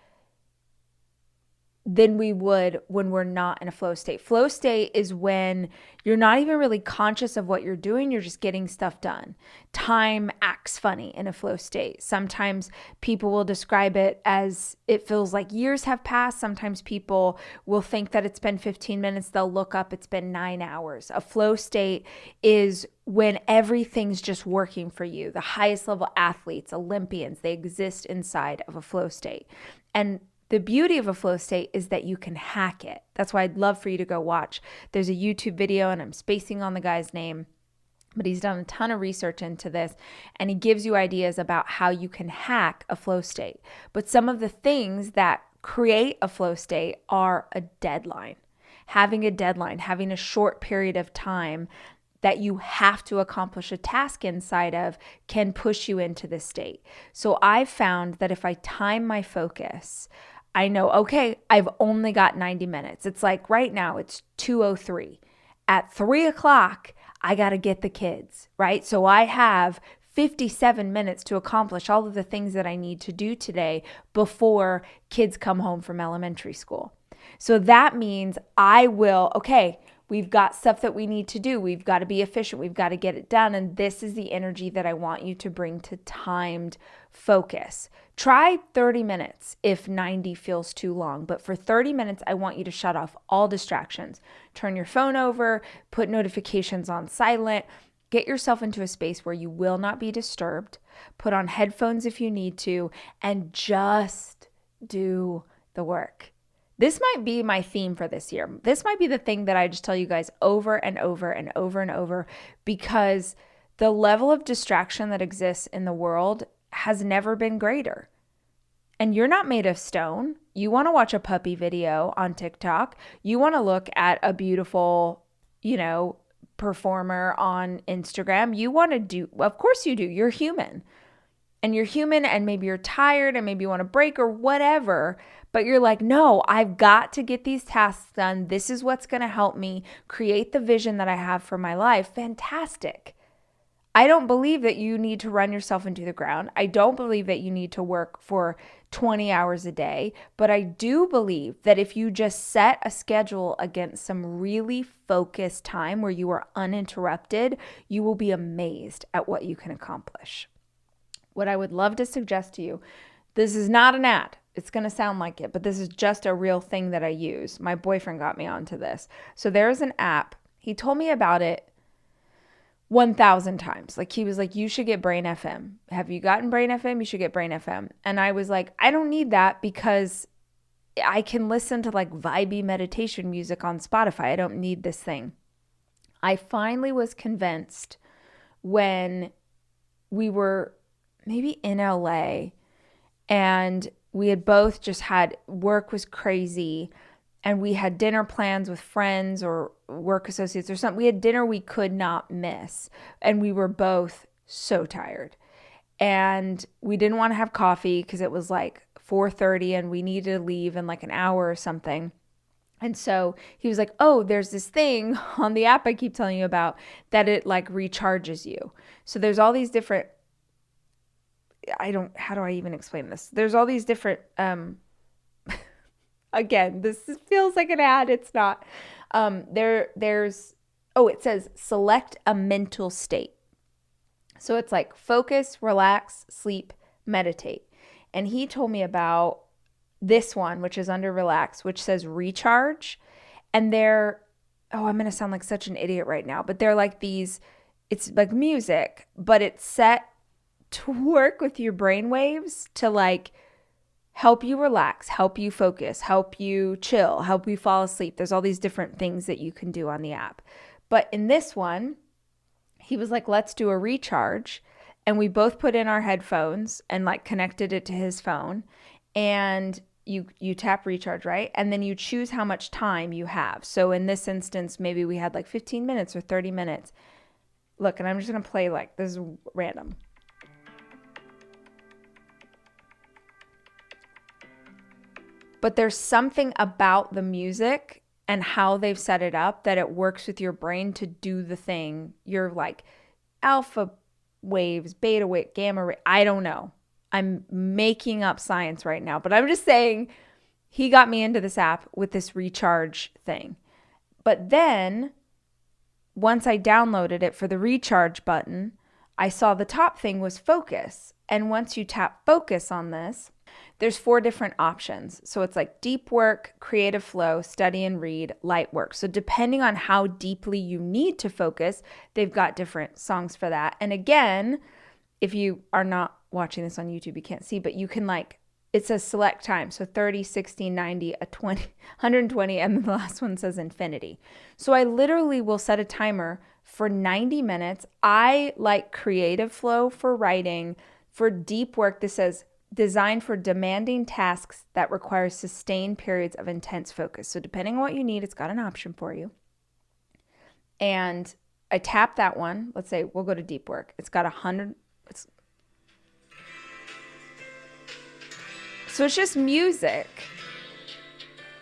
than we would when we're not in a flow state. Flow state is when you're not even really conscious of what you're doing. You're just getting stuff done. Time acts funny in a flow state. Sometimes people will describe it as it feels like years have passed. Sometimes people will think that it's been 15 minutes. They'll look up, it's been 9 hours. A flow state is when everything's just working for you. The highest level athletes, Olympians, they exist inside of a flow state. And The beauty of a flow state is that you can hack it. That's why I'd love for you to go watch. There's a YouTube video, and I'm spacing on the guy's name, but he's done a ton of research into this, and he gives you ideas about how you can hack a flow state. But some of the things that create a flow state are a deadline. Having a deadline, having a short period of time that you have to accomplish a task inside of can push you into this state. So I've found that if I time my focus, I know, okay, I've only got 90 minutes. It's like right now it's 2:03. At 3 o'clock, I got to get the kids, right? So I have 57 minutes to accomplish all of the things that I need to do today before kids come home from elementary school. So that means okay, we've got stuff that we need to do. We've got to be efficient. We've got to get it done. And this is the energy that I want you to bring to timed focus. Try 30 minutes if 90 feels too long. But for 30 minutes, I want you to shut off all distractions. Turn your phone over, put notifications on silent. Get yourself into a space where you will not be disturbed. Put on headphones if you need to, and just do the work. This might be my theme for this year. This might be the thing that I just tell you guys over and over and over and over, because the level of distraction that exists in the world has never been greater. And you're not made of stone. You want to watch a puppy video on TikTok. You want to look at a beautiful, performer on Instagram. You want to do, of course you do. You're human. And you're human, and maybe you're tired, and maybe you want a break or whatever, but you're like, no, I've got to get these tasks done. This is what's going to help me create the vision that I have for my life. Fantastic. I don't believe that you need to run yourself into the ground. I don't believe that you need to work for 20 hours a day, but I do believe that if you just set a schedule against some really focused time where you are uninterrupted, you will be amazed at what you can accomplish. What I would love to suggest to you, this is not an ad. It's going to sound like it, but this is just a real thing that I use. My boyfriend got me onto this. So there's an app. He told me about it 1,000 times. Like, he was like, you should get Brain FM. Have you gotten Brain FM? You should get Brain FM. And I was like, I don't need that because I can listen to like vibey meditation music on Spotify. I don't need this thing. I finally was convinced when we were maybe in LA, and we had both just had, work was crazy, and we had dinner plans with friends or work associates or something. We had dinner we could not miss, and we were both so tired. And we didn't want to have coffee because it was like 4:30 and we needed to leave in like an hour or something. And so he was like, oh, there's this thing on the app I keep telling you about that it like recharges you. So there's all these different, how do I even explain this? There's all these different, again, this feels like an ad. It's not. It says select a mental state. So it's like focus, relax, sleep, meditate. And he told me about this one, which is under relax, which says recharge. And I'm going to sound like such an idiot right now, but they're like these, it's like music, but it's set to work with your brain waves to like help you relax, help you focus, help you chill, help you fall asleep. There's all these different things that you can do on the app. But in this one, he was like, let's do a recharge. And we both put in our headphones and like connected it to his phone. And you tap recharge, right? And then you choose how much time you have. So in this instance, maybe we had like 15 minutes or 30 minutes. Look, and I'm just going to play like, this is random. But there's something about the music and how they've set it up that it works with your brain to do the thing. You're like alpha waves, beta wave, gamma wave. I don't know. I'm making up science right now, but I'm just saying he got me into this app with this recharge thing. But then once I downloaded it for the recharge button, I saw the top thing was focus. And once you tap focus on this, there's 4 different options. So it's like deep work, creative flow, study and read, light work. So depending on how deeply you need to focus, they've got different songs for that. And again, if you are not watching this on YouTube, you can't see, but you can like it says select time. So 30, 60, 90, a 20, 120, and the last one says infinity. So I literally will set a timer for 90 minutes. I like creative flow for writing. For deep work, this says designed for demanding tasks that require sustained periods of intense focus. So depending on what you need, it's got an option for you. And I tap that one. Let's say we'll go to deep work. It's got 100. So it's just music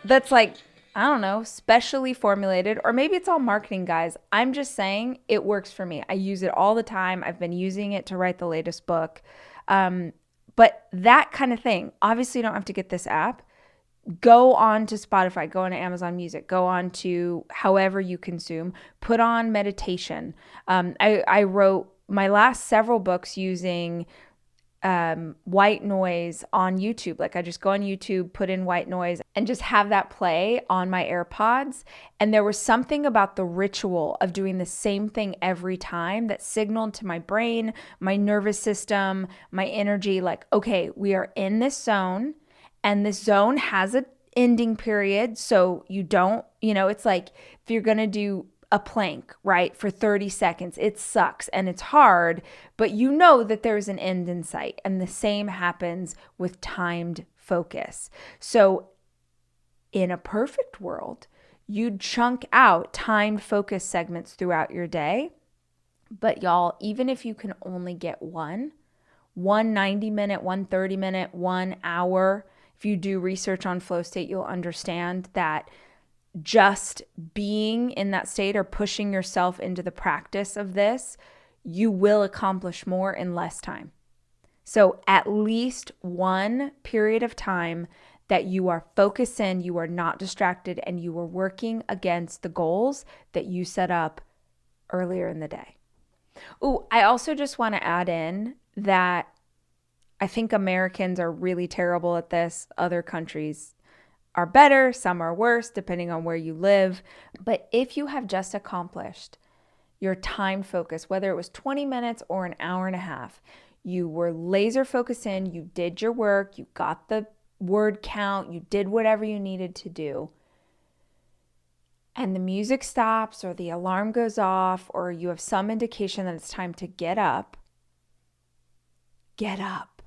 that's like, I don't know, specially formulated, or maybe it's all marketing, guys. I'm just saying it works for me. I use it all the time. I've been using it to write the latest book. But that kind of thing, obviously you don't have to get this app. Go on to Spotify, go on to Amazon Music, go on to however you consume, put on meditation. I wrote my last several books using white noise on YouTube. Like I just go on YouTube, put in white noise, and just have that play on my AirPods. And there was something about the ritual of doing the same thing every time that signaled to my brain, my nervous system, my energy, like, okay, we are in this zone, and this zone has an ending period. So you don't, it's like if you're going to do a plank, right, for 30 seconds, it sucks and it's hard, but you know that there's an end in sight. And the same happens with timed focus. So in a perfect world, you'd chunk out timed focus segments throughout your day. But y'all, even if you can only get one 90-minute, one 30-minute, 1 hour, if you do research on flow state, you'll understand that just being in that state or pushing yourself into the practice of this, you will accomplish more in less time. So at least one period of time that you are focused in, you are not distracted, and you are working against the goals that you set up earlier in the day. Oh, I also just want to add in that I think Americans are really terrible at this. Other countries are better, some are worse, depending on where you live. But if you have just accomplished your time focus, whether it was 20 minutes or an hour and a half, you were laser focused in, you did your work, you got the word count, you did whatever you needed to do, and the music stops or the alarm goes off or you have some indication that it's time to get up, get up.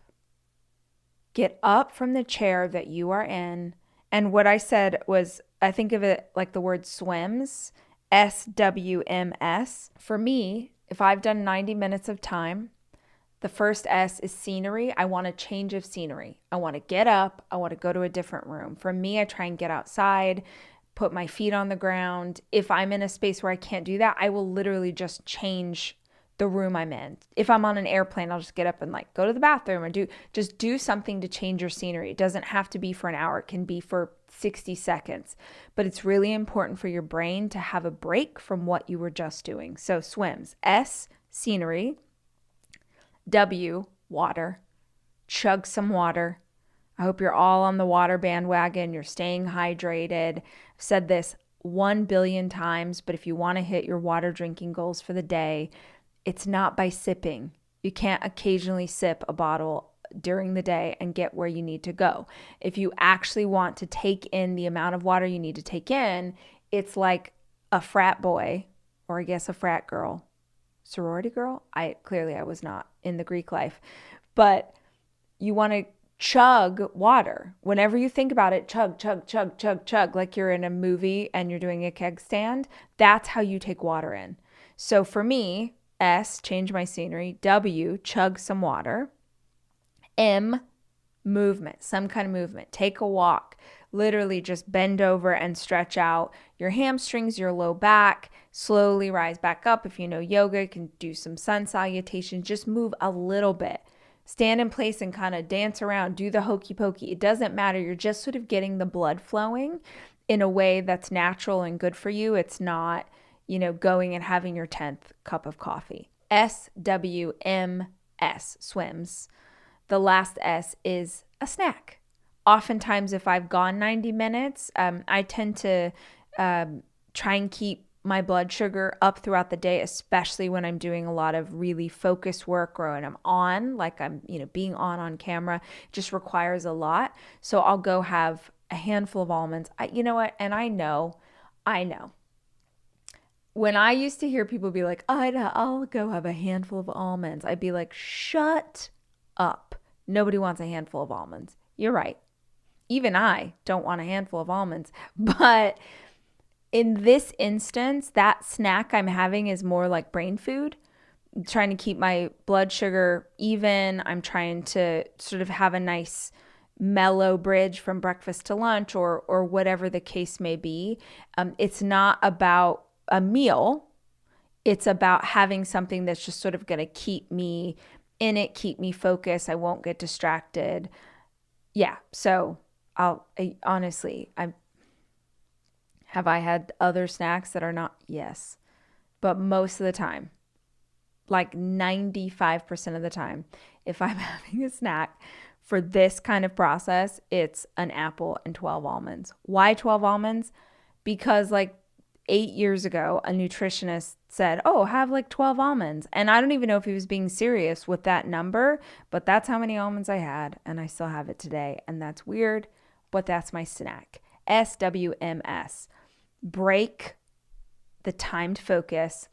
Get up from the chair that you are in. And what I said was, I think of it like the word SWMS, SWMS. For me, if I've done 90 minutes of time, the first S is scenery. I want a change of scenery. I want to get up. I want to go to a different room. For me, I try and get outside, put my feet on the ground. If I'm in a space where I can't do that, I will literally just change the room I'm in. If I'm on an airplane, I'll just get up and like go to the bathroom or do something to change your scenery. It doesn't have to be for an hour. It can be for 60 seconds. But it's really important for your brain to have a break from what you were just doing. So SWMS, S, scenery, W, water. Chug some water. I hope you're all on the water bandwagon. You're staying hydrated. I've said this 1 billion times, but if you want to hit your water drinking goals for the day, it's not by sipping. You can't occasionally sip a bottle during the day and get where you need to go. If you actually want to take in the amount of water you need to take in, it's like a frat boy, or I guess a frat girl, sorority girl. I was not in the Greek life, but you want to chug water. Whenever you think about it, chug, chug, chug, chug, chug, like you're in a movie and you're doing a keg stand. That's how you take water in. So for me, S, change my scenery. W, chug some water. M, movement, some kind of movement. Take a walk. Literally just bend over and stretch out your hamstrings, your low back. Slowly rise back up. If you know yoga, you can do some sun salutations. Just move a little bit. Stand in place and kind of dance around. Do the hokey pokey. It doesn't matter. You're just sort of getting the blood flowing in a way that's natural and good for you. It's not going and having your 10th cup of coffee. SWMS, SWMS. The last S is a snack. Oftentimes, if I've gone 90 minutes, I tend to try and keep my blood sugar up throughout the day, especially when I'm doing a lot of really focused work or when I'm on, like I'm, being on camera, just requires a lot. So I'll go have a handful of almonds. You know what? And I know. When I used to hear people be like, I'll go have a handful of almonds, I'd be like, shut up. Nobody wants a handful of almonds. You're right. Even I don't want a handful of almonds. But in this instance, that snack I'm having is more like brain food. I'm trying to keep my blood sugar even. I'm trying to sort of have a nice mellow bridge from breakfast to lunch or whatever the case may be. It's not about a meal. It's about having something that's just sort of going to keep me in it, keep me focused. I won't get distracted. Yeah. So honestly, have I had other snacks that are not? Yes. But most of the time, like 95% of the time, if I'm having a snack for this kind of process, it's an apple and 12 almonds. Why 12 almonds? Because like 8 years ago, a nutritionist said, oh, have like 12 almonds. And I don't even know if he was being serious with that number, but that's how many almonds I had. And I still have it today. And that's weird, but that's my snack. SWMS. Break the timed focus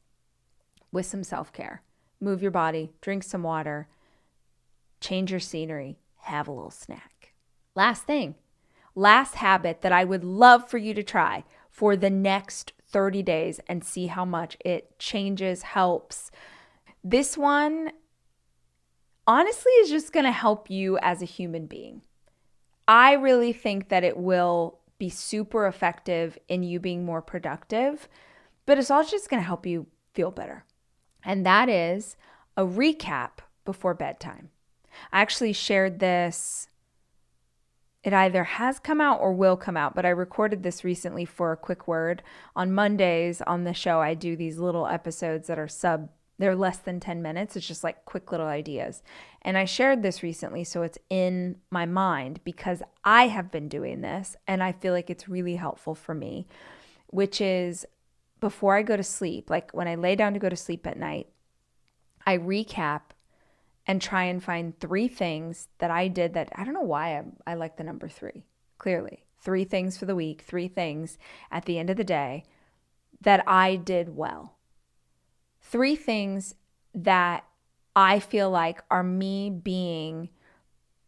with some self-care. Move your body, drink some water, change your scenery, have a little snack. Last habit that I would love for you to try for the next 30 days and see how much it changes, helps. This one, honestly, is just going to help you as a human being. I really think that it will be super effective in you being more productive, but it's also just going to help you feel better. And that is a recap before bedtime. I actually shared this. It either has come out or will come out, but I recorded this recently for a quick word. On Mondays on the show, I do these little episodes that are they're less than 10 minutes. It's just like quick little ideas. And I shared this recently, so it's in my mind because I have been doing this and I feel like it's really helpful for me, which is before I go to sleep, like when I lay down to go to sleep at night, I recap and try and find 3 things that I did that I don't know why I like the number 3. Clearly, 3 things for the week, 3 things at the end of the day that I did well. 3 things that I feel like are me being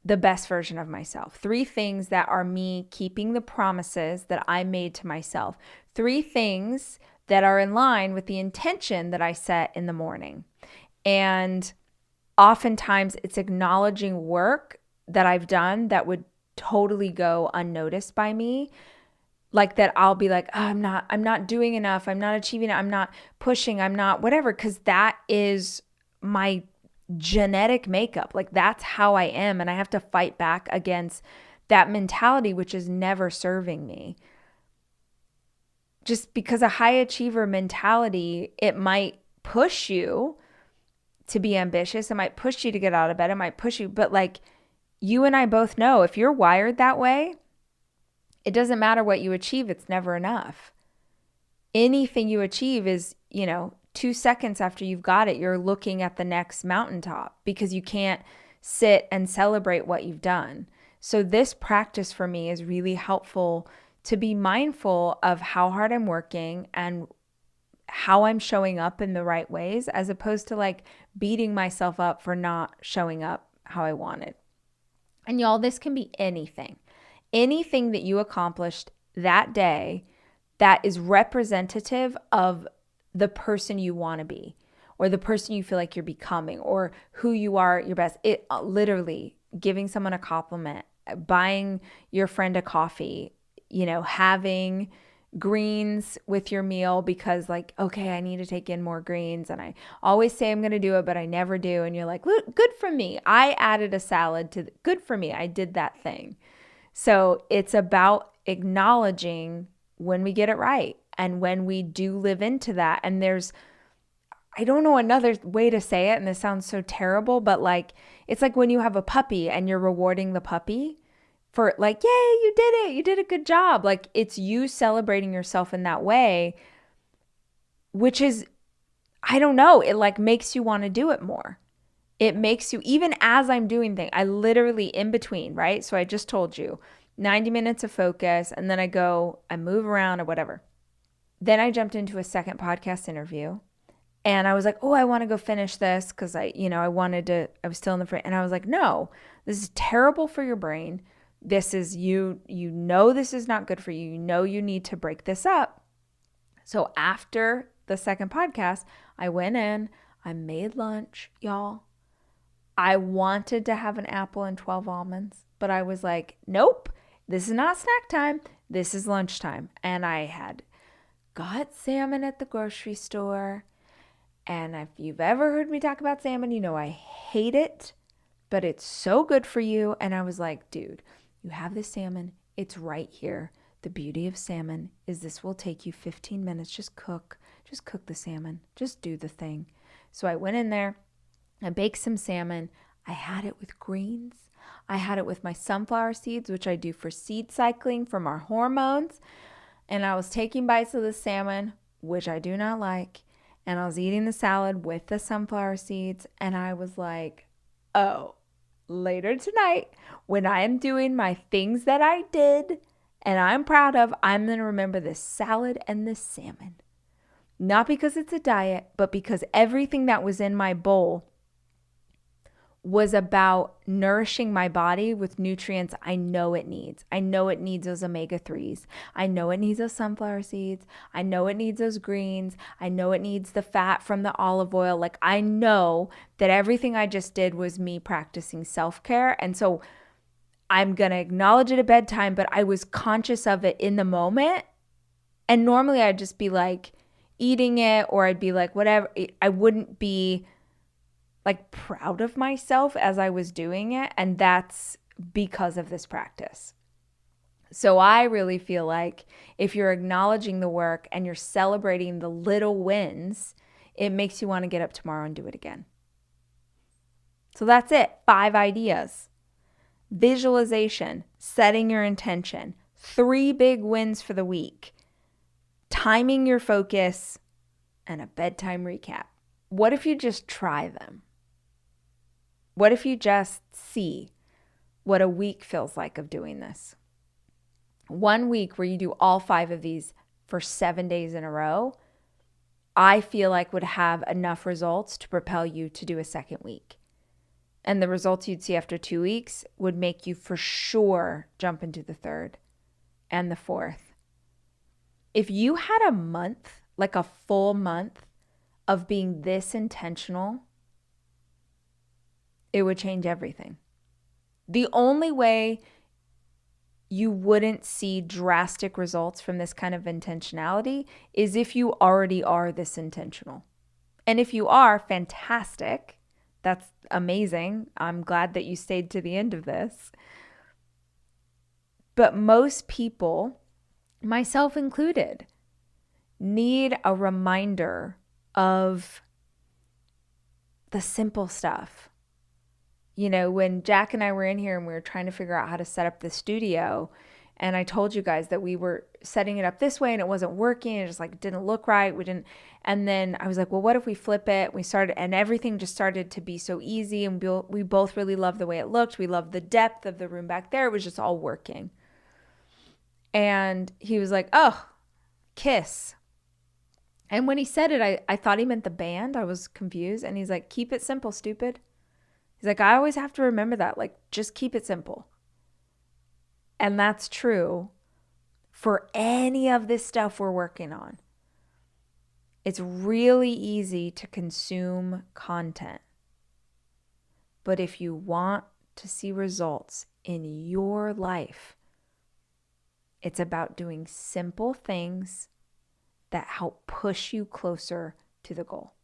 the best version of myself. 3 things that are me keeping the promises that I made to myself. 3 things that are in line with the intention that I set in the morning. And oftentimes it's acknowledging work that I've done that would totally go unnoticed by me. Like that I'll be like, oh, I'm not doing enough. I'm not achieving it. I'm not pushing. I'm not whatever. Because that is my genetic makeup. Like that's how I am. And I have to fight back against that mentality, which is never serving me. Just because a high achiever mentality, it might push you to be ambitious. It might push you to get out of bed. It might push you. But like you and I both know, if you're wired that way, it doesn't matter what you achieve. It's never enough. Anything you achieve is, 2 seconds after you've got it, you're looking at the next mountaintop because you can't sit and celebrate what you've done. So this practice for me is really helpful to be mindful of how hard I'm working and how I'm showing up in the right ways, as opposed to like beating myself up for not showing up how I wanted. And y'all, this can be anything that you accomplished that day that is representative of the person you want to be, or the person you feel like you're becoming, or who you are at your best. It literally giving someone a compliment, buying your friend a coffee, having greens with your meal because like, okay, I need to take in more greens. And I always say I'm going to do it, but I never do. And you're like, look, good for me. I added a salad good for me. I did that thing. So it's about acknowledging when we get it right and when we do live into that. And I don't know another way to say it, and this sounds so terrible, but like, it's like when you have a puppy and you're rewarding the puppy for like, yay, you did it. You did a good job. Like it's you celebrating yourself in that way. which is, I don't know, it like makes you want to do it more. It makes you, even as I'm doing things, I literally in between, right? So I just told you 90 minutes of focus, and then I move around or whatever. Then I jumped into a second podcast interview, and I was like, oh, I want to go finish this because I was still in the frame. And I was like, no, this is terrible for your brain. This is, this is not good for you. You need to break this up. So after the second podcast, I went in, I made lunch, y'all. I wanted to have an apple and 12 almonds, but I was like, nope, this is not snack time. This is lunchtime. And I had got salmon at the grocery store. And if you've ever heard me talk about salmon, you know I hate it, but it's so good for you. And I was like, dude, you have this salmon. It's right here. The beauty of salmon is this will take you 15 minutes. Just cook the salmon. Just do the thing. So I went in there. I baked some salmon. I had it with greens. I had it with my sunflower seeds, which I do for seed cycling from our hormones. And I was taking bites of the salmon, which I do not like. And I was eating the salad with the sunflower seeds. And I was like, oh, later tonight, when I am doing my things that I did and I'm proud of, I'm going to remember this salad and this salmon. Not because it's a diet, but because everything that was in my bowl was about nourishing my body with nutrients I know it needs. I know it needs those omega-3s. I know it needs those sunflower seeds. I know it needs those greens. I know it needs the fat from the olive oil. Like, I know that everything I just did was me practicing self-care. And so I'm going to acknowledge it at bedtime, but I was conscious of it in the moment. And normally I'd just be like eating it, or I'd be like, whatever. I wouldn't be like proud of myself as I was doing it. And that's because of this practice. So I really feel like if you're acknowledging the work and you're celebrating the little wins, it makes you want to get up tomorrow and do it again. So that's it. 5 ideas. Visualization, setting your intention, 3 big wins for the week, timing your focus, and a bedtime recap. What if you just try them? What if you just see what a week feels like of doing this? 1 week where you do all 5 of these for 7 days in a row, I feel like would have enough results to propel you to do a second week. And the results you'd see after 2 weeks would make you for sure jump into the 3rd and the 4th. If you had a month, like a full month of being this intentional, it would change everything. The only way you wouldn't see drastic results from this kind of intentionality is if you already are this intentional. And if you are, fantastic. That's amazing. I'm glad that you stayed to the end of this. But most people, myself included, need a reminder of the simple stuff. You know, when Jack and I were in here and we were trying to figure out how to set up the studio, and I told you guys that we were setting it up this way and it wasn't working. It just like didn't look right. And then I was like, well, what if we flip it? We started, and everything just started to be so easy. And we both really loved the way it looked. We loved the depth of the room back there. It was just all working. And he was like, oh, Kiss. And when he said it, I thought he meant the band. I was confused. And he's like, keep it simple, stupid. He's like, I always have to remember that. Like, just keep it simple. And that's true for any of this stuff we're working on. It's really easy to consume content. But if you want to see results in your life, it's about doing simple things that help push you closer to the goal.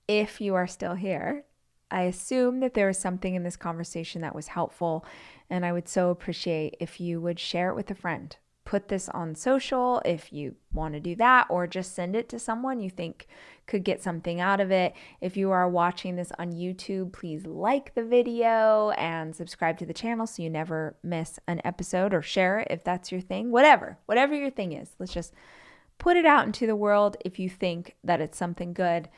If you are still here, I assume that there is something in this conversation that was helpful, and I would so appreciate if you would share it with a friend. Put this on social if you want to do that, or just send it to someone you think could get something out of it. If you are watching this on YouTube, please like the video and subscribe to the channel so you never miss an episode, or share it if that's your thing. Whatever your thing is. Let's just put it out into the world if you think that it's something good.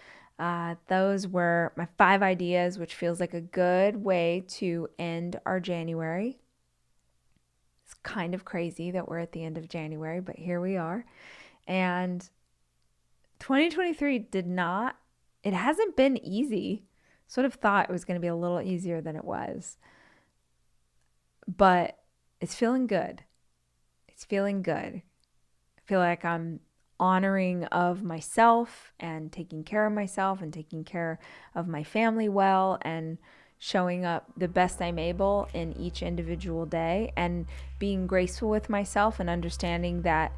Those were my 5 ideas, which feels like a good way to end our January. It's kind of crazy that we're at the end of January, but here we are. And 2023 it hasn't been easy. Sort of thought it was going to be a little easier than it was. But it's feeling good. It's feeling good. I feel like I'm honoring of myself and taking care of myself and taking care of my family well and showing up the best I'm able in each individual day and being graceful with myself and understanding that,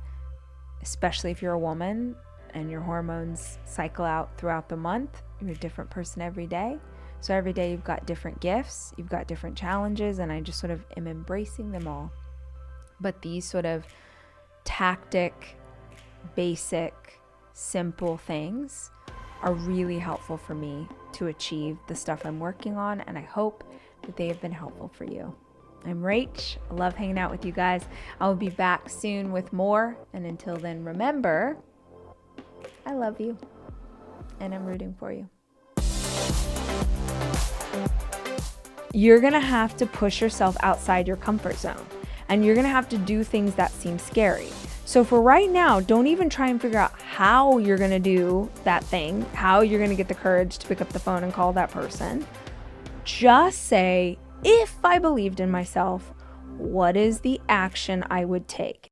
especially if you're a woman and your hormones cycle out throughout the month, you're a different person every day. So every day you've got different gifts, you've got different challenges, and I just sort of am embracing them all. But these sort of tactic, basic, simple things are really helpful for me to achieve the stuff I'm working on, and I hope that they have been helpful for you. I'm Rach. I love hanging out with you guys. I will be back soon with more, and until then, remember, I love you, and I'm rooting for you. You're going to have to push yourself outside your comfort zone, and you're going to have to do things that seem scary. So for right now, don't even try and figure out how you're going to do that thing, how you're going to get the courage to pick up the phone and call that person. Just say, if I believed in myself, what is the action I would take?